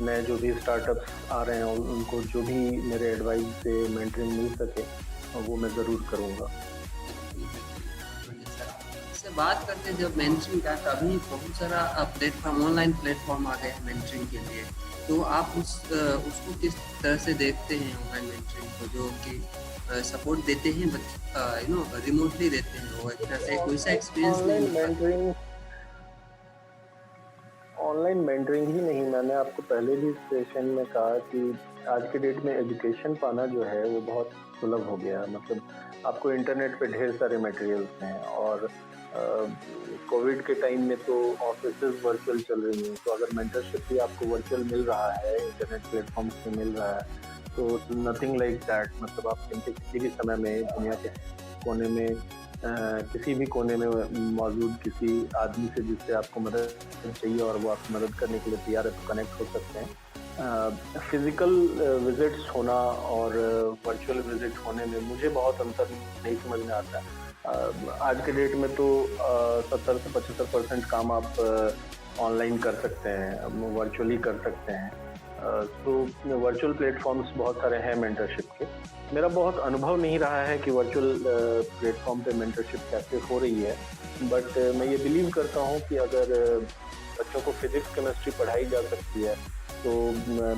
नए जो भी स्टार्टअप्स आ रहे हैं उनको जो भी मेरे एडवाइस से मेंटरिंग मिल सके वो मैं ज़रूर करूँगा। से बात करते हैं जब मेंटरिंग का, तभी बहुत सारा प्लेटफॉर्म, ऑनलाइन प्लेटफॉर्म आ गए हैं मेंटरिंग के लिए। तो आप उसको किस तरह से देखते हैं ऑनलाइन मेंटरिंग को, जो कि सपोर्ट देते हैं, रिमोटली देते हैं, वो एक तरह से कोई सा एक्सपीरियंस नहीं ऑनलाइन मिलता? मेंटरिंग ऑनलाइन मेंटरिंग ही नहीं, मैंने आपको पहले भी सेशन में कहा कि आज के डेट में एजुकेशन पाना जो है वो बहुत सुलभ हो गया है। मतलब आपको इंटरनेट पे ढेर सारे मटेरियल्स हैं और कोविड के टाइम में तो ऑफिसेज वर्चुअल चल रही हैं, तो अगर मेंटरशिप भी आपको वर्चुअल मिल रहा है, इंटरनेट प्लेटफॉर्म्स पे मिल रहा है, तो नथिंग लाइक दैट। मतलब आप किसी भी समय में दुनिया के कोने में किसी भी कोने में मौजूद किसी आदमी से जिससे आपको मदद चाहिए और वो आपकी मदद करने के लिए तैयार है, तो कनेक्ट हो सकते हैं। फिजिकल विजिट्स होना और वर्चुअल विजिट होने में मुझे बहुत अंतर नहीं समझ में आता है। आज के डेट में तो 70 से 75% काम आप ऑनलाइन कर सकते हैं, वर्चुअली कर सकते हैं। तो वर्चुअल प्लेटफॉर्म्स बहुत सारे हैं मेंटरशिप के। मेरा बहुत अनुभव नहीं रहा है कि वर्चुअल प्लेटफॉर्म पे मेंटरशिप कैसे हो रही है, बट मैं ये बिलीव करता हूँ कि अगर बच्चों को फिजिक्स केमिस्ट्री पढ़ाई जा सकती है, तो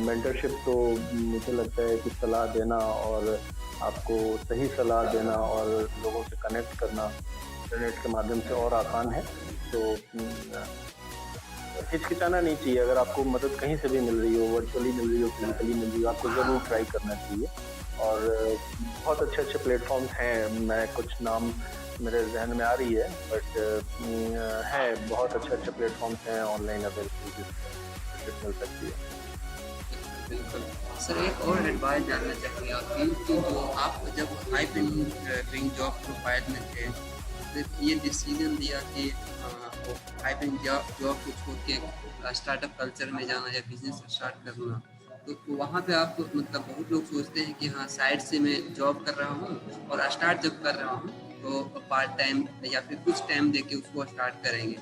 मेंटरशिप तो मुझे लगता है कि सलाह देना और आपको सही सलाह देना और लोगों से कनेक्ट करना इंटरनेट के माध्यम से और आसान है। तो हिचकिचाना नहीं चाहिए। अगर आपको मदद कहीं से भी मिल रही हो, वर्चुअली मिल रही हो, फिजिकली मिल रही हो, आपको ज़रूर ट्राई करना चाहिए। और बहुत अच्छे अच्छे प्लेटफॉर्म्स हैं, मैं कुछ नाम मेरे जहन में आ रही है, बट है बहुत अच्छे अच्छे प्लेटफॉर्म्स हैं ऑनलाइन अवेलेबल जिससे मिल सकती है। बिल्कुल। सर, एक और एडवाइस जानना चाहेंगे आपकी कि जो आप जब हाई पेइंग जॉब प्रोफाइल में थे, फिर ये डिसीजन लिया कि हाई पेइंग जॉब को छोड़ के स्टार्टअप कल्चर में जाना या बिजनेस स्टार्ट करना, तो वहाँ पे आप, मतलब बहुत लोग सोचते हैं कि हाँ, साइड से मैं जॉब कर रहा हूँ और स्टार्ट जब कर रहा हूँ तो पार्ट टाइम या फिर कुछ टाइम देके उसको स्टार्ट करेंगे,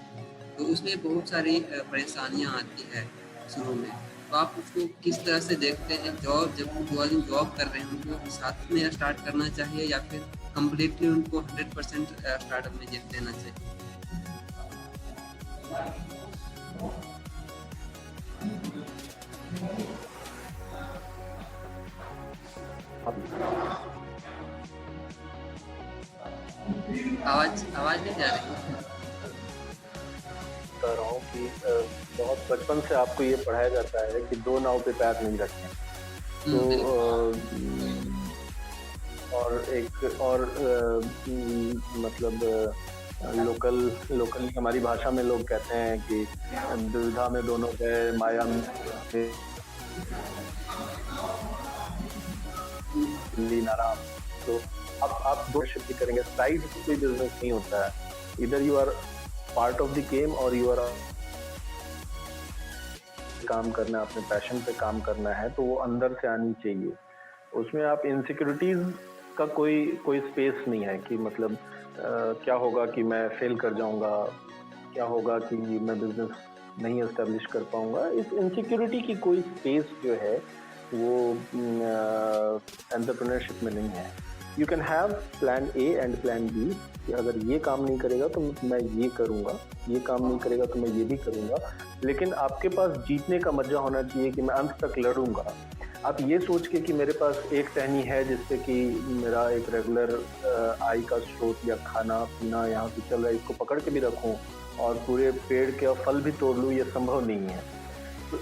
तो उसमें बहुत सारी परेशानियां आती है शुरू में। तो आप उसको किस तरह से देखते हैं? जॉब जब जो आदमी जॉब कर रहे हैं उनको साथ में स्टार्ट करना चाहिए या फिर कम्प्लीटली उनको 100% स्टार्टअप में देना चाहिए? आवाज आवाज नहीं आ रही? कह रहा हूँ कि बहुत बचपन से आपको ये पढ़ाया जाता है कि दो नाव पे पैर नहीं रखने। तो और एक और मतलब लोकली हमारी भाषा में लोग कहते हैं कि दुविधा में दोनों गए, माया में हिंदी नाराम। तो आप दो शिफ्ट करेंगे, साइड कोई बिजनेस नहीं होता है। इधर you are part of the game और यू आर काम करना है, अपने पैशन पे काम करना है, तो वो अंदर से आनी चाहिए। उसमें आप इनसिक्योरिटीज का कोई स्पेस नहीं है कि मतलब क्या होगा कि मैं फेल कर जाऊंगा, क्या होगा कि मैं बिजनेस नहीं एस्टेब्लिश कर पाऊंगा। इस इनसिक्योरिटी की कोई स्पेस जो है वो एंटरप्रेन्योरशिप में नहीं है। You can have plan A and plan B कि अगर ये काम नहीं करेगा तो मैं ये करूंगा, ये काम नहीं करेगा तो मैं ये भी करूंगा, लेकिन आपके पास जीतने का मजा होना चाहिए कि मैं अंत तक लड़ूंगा। आप ये सोच के कि मेरे पास एक टहनी है जिससे कि मेरा एक रेगुलर आय का स्रोत या खाना पीना यहाँ पे चल रहा है, इसको पकड़ के भी रखूं और पूरे पेड़ के फल भी तोड़ लूं, ये संभव नहीं है। तो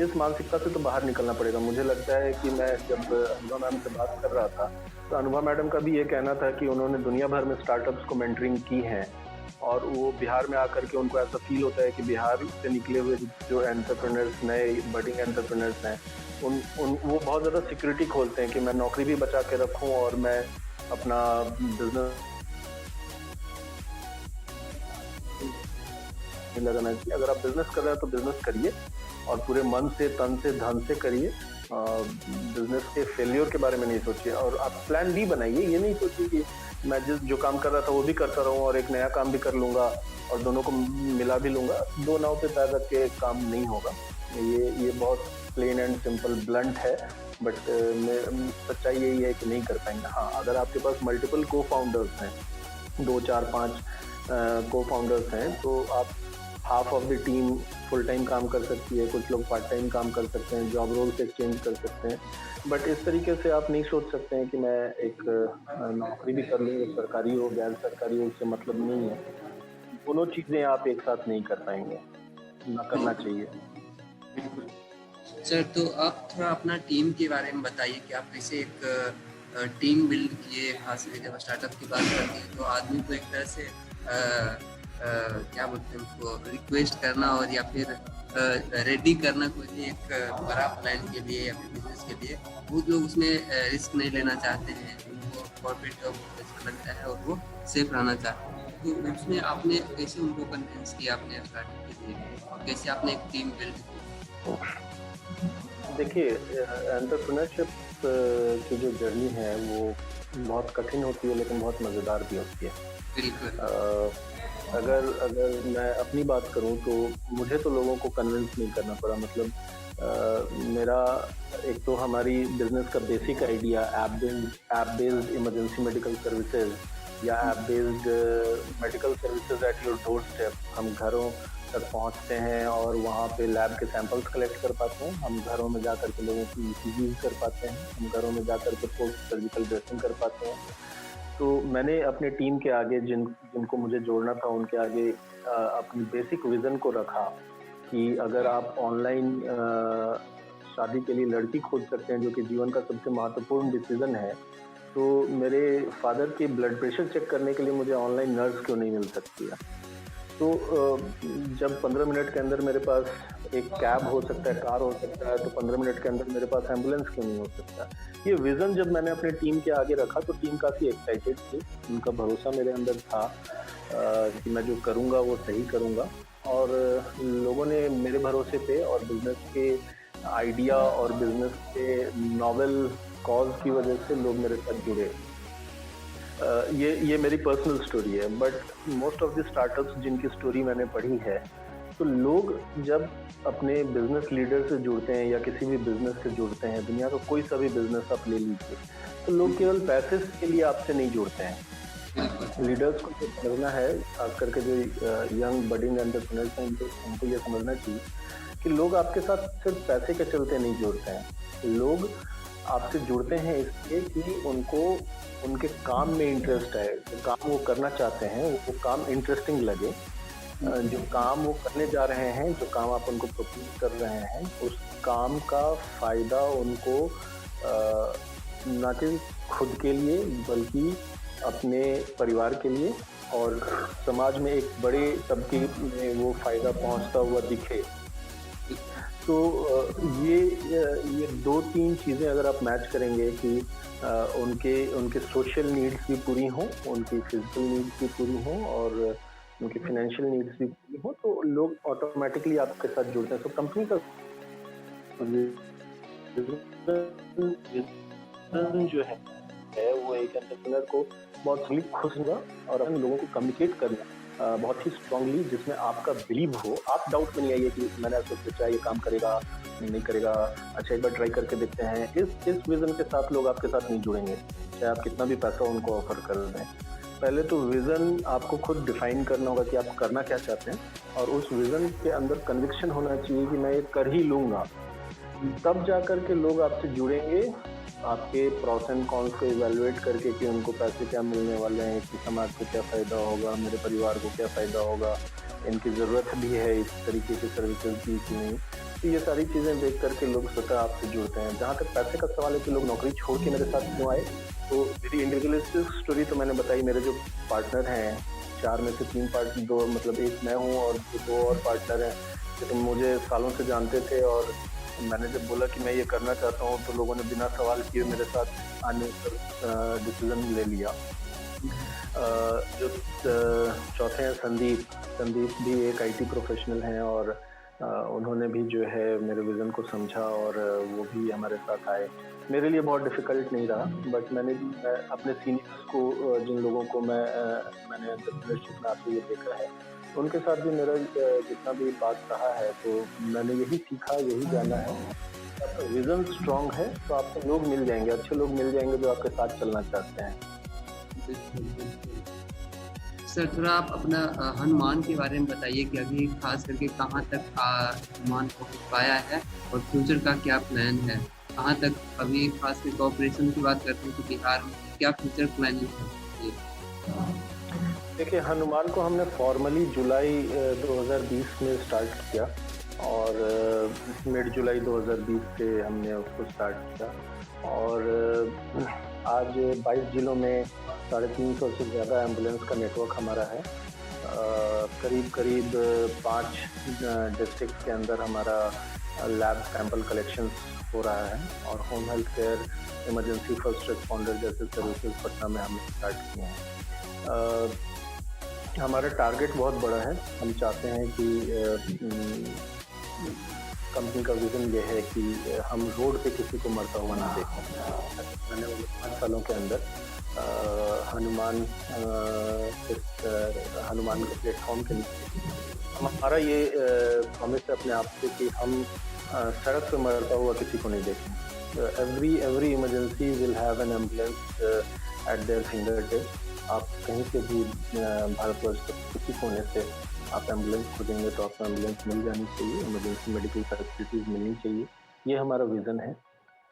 इस मानसिकता से तो बाहर निकलना पड़ेगा। मुझे लगता है कि मैं जब अनुभव मैम से बात कर रहा था तो अनुभव मैडम का भी ये कहना था कि उन्होंने दुनिया भर में स्टार्टअप्स को मेंटरिंग की है और वो बिहार में आकर के उनको ऐसा फील होता है कि बिहार से निकले हुए जो एंटरप्रेन्योर्स, नए बडिंग एंटरप्रेन्योर्स हैं, वो बहुत ज़्यादा सिक्योरिटी खोलते हैं कि मैं नौकरी भी बचा के रखूं और मैं अपना बिजनेस लगाना चाहिए। अगर आप बिजनेस कर रहे हैं तो बिजनेस करिए और पूरे मन से, तन से, धन से करिए। बिजनेस के फेलियर के बारे में नहीं सोचिए और आप प्लान बी बनाइए। ये नहीं सोचिए कि मैं जो काम कर रहा था वो भी करता रहूं और एक नया काम भी कर लूंगा और दोनों को मिला भी लूंगा। दो नाव पे पैर रख के काम नहीं होगा। ये बहुत प्लेन एंड सिंपल ब्लंट है, बट सच्चाई यही है कि नहीं कर पाएंगे। हाँ, अगर आपके पास मल्टीपल को फाउंडर्स हैं, 2 4 5 को फाउंडर्स हैं, तो आप half of the team full time काम कर सकती है, कुछ लोग पार्ट टाइम काम कर सकते हैं, जॉब रोल से एक्सचेंज कर सकते हैं। बट इस तरीके से आप नहीं सोच सकते हैं कि मैं एक नौकरी भी कर लूँ, सरकारी हो गैर सरकारी हो, उससे मतलब नहीं है। दोनों चीजें आप एक साथ नहीं कर पाएंगे, ना करना चाहिए। सर, तो आप थोड़ा अपना टीम के बारे में बताइए कि आप कैसे एक टीम बिल्ड किए। खास करके जब स्टार्टअप की बात करते हैं तो आदमी को एक तरह से क्या बोलते हैं उसको, रिक्वेस्ट करना और या फिर रेडी करना कोई एक बड़ा प्लान के लिए या फिर बिजनेस के लिए। बहुत लोग उसमें रिस्क नहीं लेना चाहते हैं, उनको कॉर्पोरेट जॉब अच्छा लगता है और वो सेफ रहना चाहते हैं। तो उसमें आपने कैसे उनको कन्विंस किया अपने स्टार्टअप के लिए और कैसे आपने एक टीम बिल्ड की? देखिए, एंटरप्रेन्योरशिप की जो जर्नी है वो बहुत कठिन होती है लेकिन बहुत मज़ेदार भी होती है। बिल्कुल। अगर मैं अपनी बात करूं तो मुझे तो लोगों को कन्विंस नहीं करना पड़ा। मतलब मेरा एक तो हमारी बिजनेस का basic idea app based emergency medical services या app based medical services at your door step. हम घरों तक पहुंचते हैं और वहाँ पे लैब के सैंपल्स कलेक्ट कर पाते हैं, हम घरों में जा कर के लोगों की ECG कर पाते हैं, हम घरों में जा कर के पोस्ट सर्जिकल ड्रेसिंग कर पाते हैं। तो मैंने अपने टीम के आगे जिनको मुझे जोड़ना था उनके आगे अपनी बेसिक विजन को रखा कि अगर आप ऑनलाइन शादी के लिए लड़की खोज सकते हैं, जो कि जीवन का सबसे महत्वपूर्ण डिसीजन है, तो मेरे फादर के ब्लड प्रेशर चेक करने के लिए मुझे ऑनलाइन नर्स क्यों नहीं मिल सकती है। तो जब 15 मिनट के अंदर मेरे पास एक कैब हो सकता है, कार हो सकता है, तो 15 मिनट के अंदर मेरे पास एम्बुलेंस क्यों नहीं हो सकता। ये विजन जब मैंने अपने टीम के आगे रखा तो टीम काफ़ी एक्साइटेड थी, उनका भरोसा मेरे अंदर था कि मैं जो करूँगा वो सही करूँगा। और लोगों ने मेरे भरोसे पे और बिजनेस के आइडिया और बिजनेस के नॉवेल कॉज की वजह से लोग मेरे साथ जुड़े। ये मेरी पर्सनल स्टोरी है, but most of the startups जिनकी स्टोरी मैंने पढ़ी है, तो लोग जब अपने बिजनेस लीडर से जुड़ते हैं या किसी भी बिजनेस से जुड़ते हैं, दुनिया का कोई सा भी बिजनेस आप ले लीजिए, तो लोग केवल पैसे के लिए आपसे नहीं जुड़ते हैं। लीडर्स को जो समझना है, खास करके जो यंग बडिंग एंटरप्रेन्योर्स हैं, उनको ये समझना चाहिए कि लोग आपके साथ सिर्फ पैसे के चलते नहीं जुड़ते हैं। लोग आपसे जुड़ते हैं इसलिए कि उनको उनके काम में इंटरेस्ट है, जो काम वो करना चाहते हैं वो काम इंटरेस्टिंग लगे। जो काम वो करने जा रहे हैं, जो काम आप उनको प्रपोज कर रहे हैं, उस काम का फायदा उनको न कि खुद के लिए बल्कि अपने परिवार के लिए और समाज में एक बड़े तबके में वो फायदा पहुंचता हुआ दिखे। तो ये 2-3 चीज़ें अगर आप मैच करेंगे कि उनके सोशल नीड्स भी पूरी हों, उनकी फिजिकल नीड्स भी पूरी हों और उनकी फाइनेंशियल नीड्स भी पूरी हों, तो लोग ऑटोमेटिकली आपके साथ जुड़ते हैं। तो कंपनी का विजन जो है वो एक एंटरप्रेन्योर को बहुत जल्दी खुश होगा और अपने लोगों को कम्युनिकेट करना बहुत ही स्ट्रांगली, जिसमें आपका बिलीव हो। आप डाउट में नहीं आइए कि मैंने ऐसा सोचा ये काम करेगा नहीं करेगा, अच्छा एक बार ट्राई करके देखते हैं। इस विजन के साथ लोग आपके साथ नहीं जुड़ेंगे, चाहे आप कितना भी पैसा उनको ऑफर कर दें। पहले तो विजन आपको खुद डिफाइन करना होगा कि आप करना क्या चाहते हैं, और उस विजन के अंदर कन्विक्शन होना चाहिए कि मैं ये कर ही लूँगा। तब जाकर के लोग आपसे जुड़ेंगे, आपके प्रॉस एंड कॉन्स को इवैल्यूएट करके कि उनको पैसे क्या मिलने वाले हैं, कि समाज को क्या फ़ायदा होगा, मेरे परिवार को क्या फ़ायदा होगा, इनकी ज़रूरत भी है इस तरीके की सर्विसेज की कि नहीं। तो ये सारी चीज़ें देख करके लोग स्वतः आपसे जुड़ते हैं। जहाँ तक पैसे का सवाल है कि लोग नौकरी छोड़ के मेरे साथ क्यों आए, तो मेरी इंडिविजुअलिस्टिक स्टोरी तो मैंने बताई। मेरे जो पार्टनर हैं, 4 में से 3 पार्टनर, 2 मतलब एक मैं हूँ और 2 और पार्टनर हैं, लेकिन मुझे सालों से जानते थे और मैंने जब बोला कि मैं ये करना चाहता हूँ तो लोगों ने बिना सवाल किए मेरे साथ आने पर डिसीजन ले लिया। जो चौथे हैं संदीप भी एक आईटी प्रोफेशनल हैं और उन्होंने भी जो है मेरे विज़न को समझा और वो भी हमारे साथ आए। मेरे लिए बहुत डिफ़िकल्ट नहीं रहा, बट मैंने अपने सीनियर्स को, जिन लोगों को मैंने एंटरप्रेन्योरशिप में आते हुए देखा है, उनके साथ भी मेरा जितना भी बात रहा है, तो मैंने यही सीखा, यही जाना है। विजन स्ट्रांग है तो आपको लोग मिल जाएंगे, अच्छे लोग मिल जाएंगे जो आपके साथ चलना चाहते हैं। सर, थोड़ा आप अपना हनुमान के बारे में बताइए कि अभी खास करके कहाँ तक हनुमान पहुँच पाया है और फ्यूचर का क्या प्लान है, कहाँ तक अभी खास करके ऑपरेशन की बात करते हैं तो बिहार में क्या फ्यूचर प्लानिंग है? देखिए, हनुमान को हमने फॉर्मली जुलाई 2020 में स्टार्ट किया और मिड जुलाई 2020 से हमने उसको स्टार्ट किया और आज 22 जिलों में 350 से ज़्यादा एम्बुलेंस का नेटवर्क हमारा है। करीब 5 डिस्ट्रिक्ट के अंदर हमारा लैब सैंपल कलेक्शन हो रहा है और home health care, emergency first responder जैसे सर्विसेज पटना में हमने स्टार्ट किए हैं। हमारा टारगेट बहुत बड़ा है। हम चाहते हैं कि कंपनी का विज़न ये है कि हम रोड पे किसी को मरता हुआ ना देखें। मैंने 5 सालों के अंदर हनुमान के प्लेटफॉर्म के नीचे हमारा ये प्रॉमिस है अपने आप से कि हम सड़क पे मरता हुआ किसी को नहीं देखें। Every emergency will have an ambulance eight there finger tips. आप कहीं से भी भारतवर्ष के किसी कोने से आप एम्बुलेंस खोजेंगे तो आपको एम्बुलेंस मिल जानी चाहिए, इमरजेंसी मेडिकल फैसिलिटीज़ मिलनी चाहिए। ये हमारा विज़न है।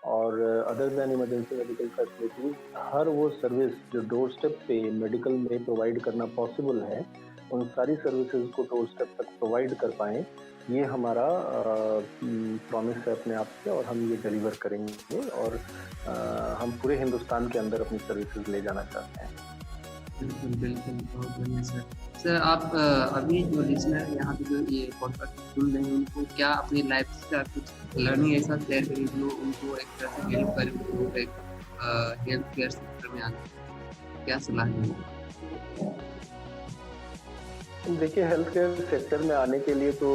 और other than emergency medical facilities, हर वो सर्विस जो डोर स्टेप पे मेडिकल में प्रोवाइड करना पॉसिबल है, उन सारी सर्विसेज को डोर स्टेप तक प्रोवाइड कर पाएँ, ये हमारा प्रॉमिस है अपने आप से और हम ये डिलीवर करेंगे और हम पूरे हिंदुस्तान के अंदर अपनी सर्विसेज ले जाना चाहते हैं। बिल्कुल, बहुत बढ़िया सर। सर, आप अभी जो लिसनर यहाँ पे जो ये पॉडकास्ट सुन रहे हैं उनको क्या अपनी लाइफ से कुछ लर्निंग ऐसा शेयर करिए जो उनको एक तरह से हेल्प करे, उनको एक हेल्थ केयर सेक्टर में आने क्या सलाह है? देखिए, हेल्थ केयर सेक्टर में आने के लिए तो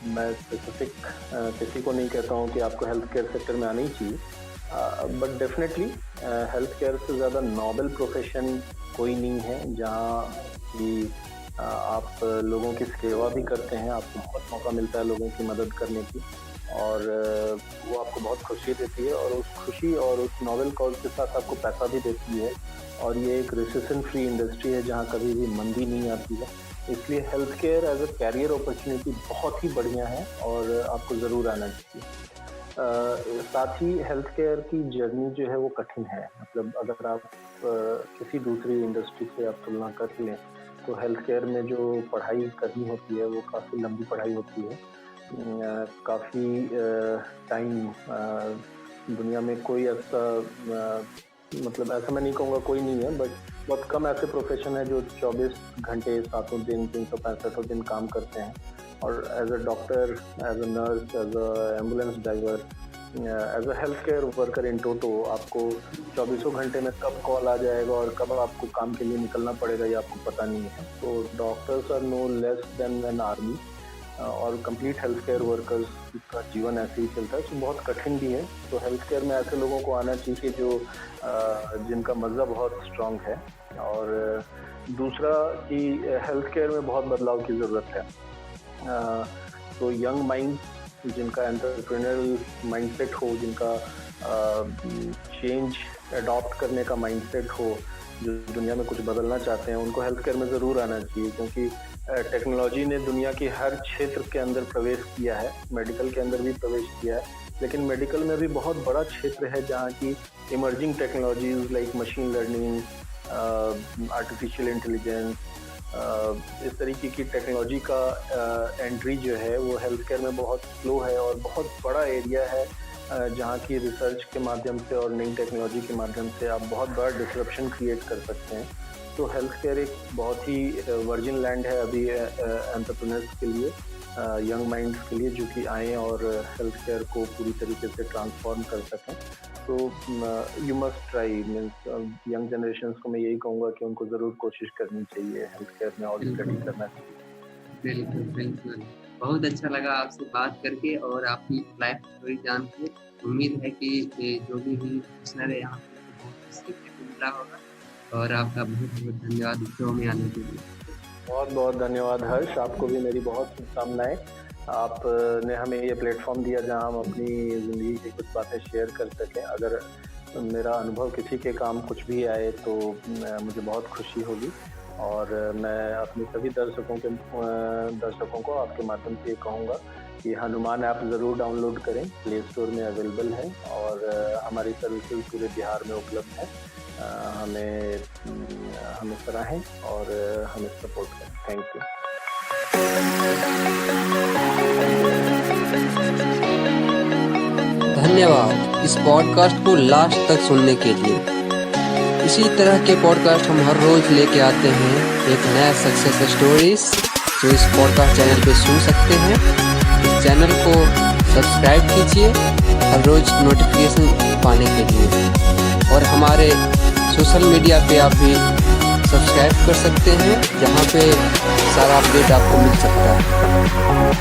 मैं स्पेसिफिक किसी को नहीं कहता हूँ कि आपको हेल्थ केयर सेक्टर में आना ही चाहिए। बट डेफिनेटली हेल्थ केयर से ज़्यादा नोबल प्रोफेशन कोई नहीं है जहाँ कि आप लोगों की सेवा भी करते हैं, आपको बहुत मौका मिलता है लोगों की मदद करने की और वो आपको बहुत खुशी देती है और उस खुशी और उस नोबल कॉज के साथ आपको पैसा भी देती है और ये एक रिसेशन फ्री इंडस्ट्री है जहाँ कभी भी मंदी नहीं आती है। इसलिए health care as a career opportunity बहुत ही बढ़िया है और आपको ज़रूर आना चाहिए। साथ ही हेल्थ केयर की जर्नी जो है वो कठिन है, मतलब अगर आप किसी दूसरी इंडस्ट्री से आप तुलना कर लें तो हेल्थ केयर में जो पढ़ाई करनी होती है वो काफ़ी लंबी पढ़ाई होती है। काफ़ी टाइम दुनिया में कोई ऐसा मतलब ऐसा मैं नहीं कहूँगा कोई नहीं है, बट बहुत कम ऐसे प्रोफेशन है जो 24 घंटे 7 दिन 365 दिन काम करते हैं और as a doctor, as a nurse, as a ambulance driver, as a health care worker in toto आपको 24 घंटे में कब कॉल आ जाएगा और कब आपको काम के लिए निकलना पड़ेगा ये आपको पता नहीं है। तो doctors are no less than an army और कंप्लीट हेल्थ केयर वर्कर्स का जीवन ऐसे ही चलता है, तो बहुत कठिन भी है। तो हेल्थ केयर में ऐसे लोगों को आना चाहिए जो जिनका मज़ा बहुत स्ट्रांग है। और दूसरा कि हेल्थ केयर में बहुत बदलाव की ज़रूरत है। तो यंग माइंड जिनका एंटरप्रेन्योरल माइंडसेट हो, जिनका चेंज अडॉप्ट करने का माइंडसेट हो, जो दुनिया में कुछ बदलना चाहते हैं, उनको हेल्थ केयर में ज़रूर आना चाहिए क्योंकि टेक्नोलॉजी ने दुनिया के हर क्षेत्र के अंदर प्रवेश किया है, मेडिकल के अंदर भी प्रवेश किया है, लेकिन मेडिकल में भी बहुत बड़ा क्षेत्र है जहाँ की emerging technologies like machine learning, artificial intelligence, इस तरीके की टेक्नोलॉजी का एंट्री जो है वो हेल्थ केयर में बहुत स्लो है और बहुत बड़ा एरिया है जहाँ की रिसर्च के माध्यम से और नई टेक्नोलॉजी के माध्यम से आप बहुत बड़ा डिसरप्शन क्रिएट कर सकते हैं। तो हेल्थ केयर एक बहुत ही वर्जिन लैंड है अभी एंटरप्रेन्योर्स के लिए, यंग माइंड्स के लिए जो कि आएँ और हेल्थ केयर को पूरी तरीके से ट्रांसफॉर्म कर सकें। तो you must try, means young generation को मैं यही कहूँगा कि उनको ज़रूर कोशिश करनी चाहिए हेल्थ केयर में और स्टडी करना चाहिए। बिल्कुल बिल्कुल, बहुत अच्छा लगा आपसे बात करके और आपकी लाइफ स्टोरी जान के। उम्मीद है कि जो भी लिसनर है यहाँ पे बहुत कुछ सीखने को मिला होगा और आपका बहुत बहुत धन्यवाद शो में आने के लिए। बहुत बहुत धन्यवाद हर्ष, आपको भी मेरी बहुत शुभकामनाएं। आपने हमें ये प्लेटफॉर्म दिया जहां हम अपनी ज़िंदगी की कुछ बातें शेयर कर सकें। अगर मेरा अनुभव किसी के काम कुछ भी आए तो मुझे बहुत खुशी होगी और मैं अपने सभी दर्शकों को आपके माध्यम से ये कहूँगा कि हनुमान ऐप ज़रूर डाउनलोड करें, प्ले स्टोर में अवेलेबल है और हमारी सर्विसेज पूरे बिहार में उपलब्ध है। हमें सराहें और हमें सपोर्ट करें। Thank you. धन्यवाद इस पॉडकास्ट को लास्ट तक सुनने के लिए। इसी तरह के पॉडकास्ट हम हर रोज लेके आते हैं, एक नया सक्सेस स्टोरीज जो इस पॉडकास्ट चैनल पे सुन सकते हैं। इस चैनल को सब्सक्राइब कीजिए हर रोज नोटिफिकेशन पाने के लिए और हमारे सोशल मीडिया पे आप भी सब्सक्राइब कर सकते हैं जहाँ पे सारा अपडेट आपको मिल सकता है।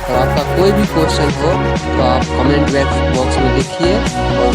और आपका कोई भी क्वेश्चन हो तो आप कमेंट बॉक्स में लिखिए और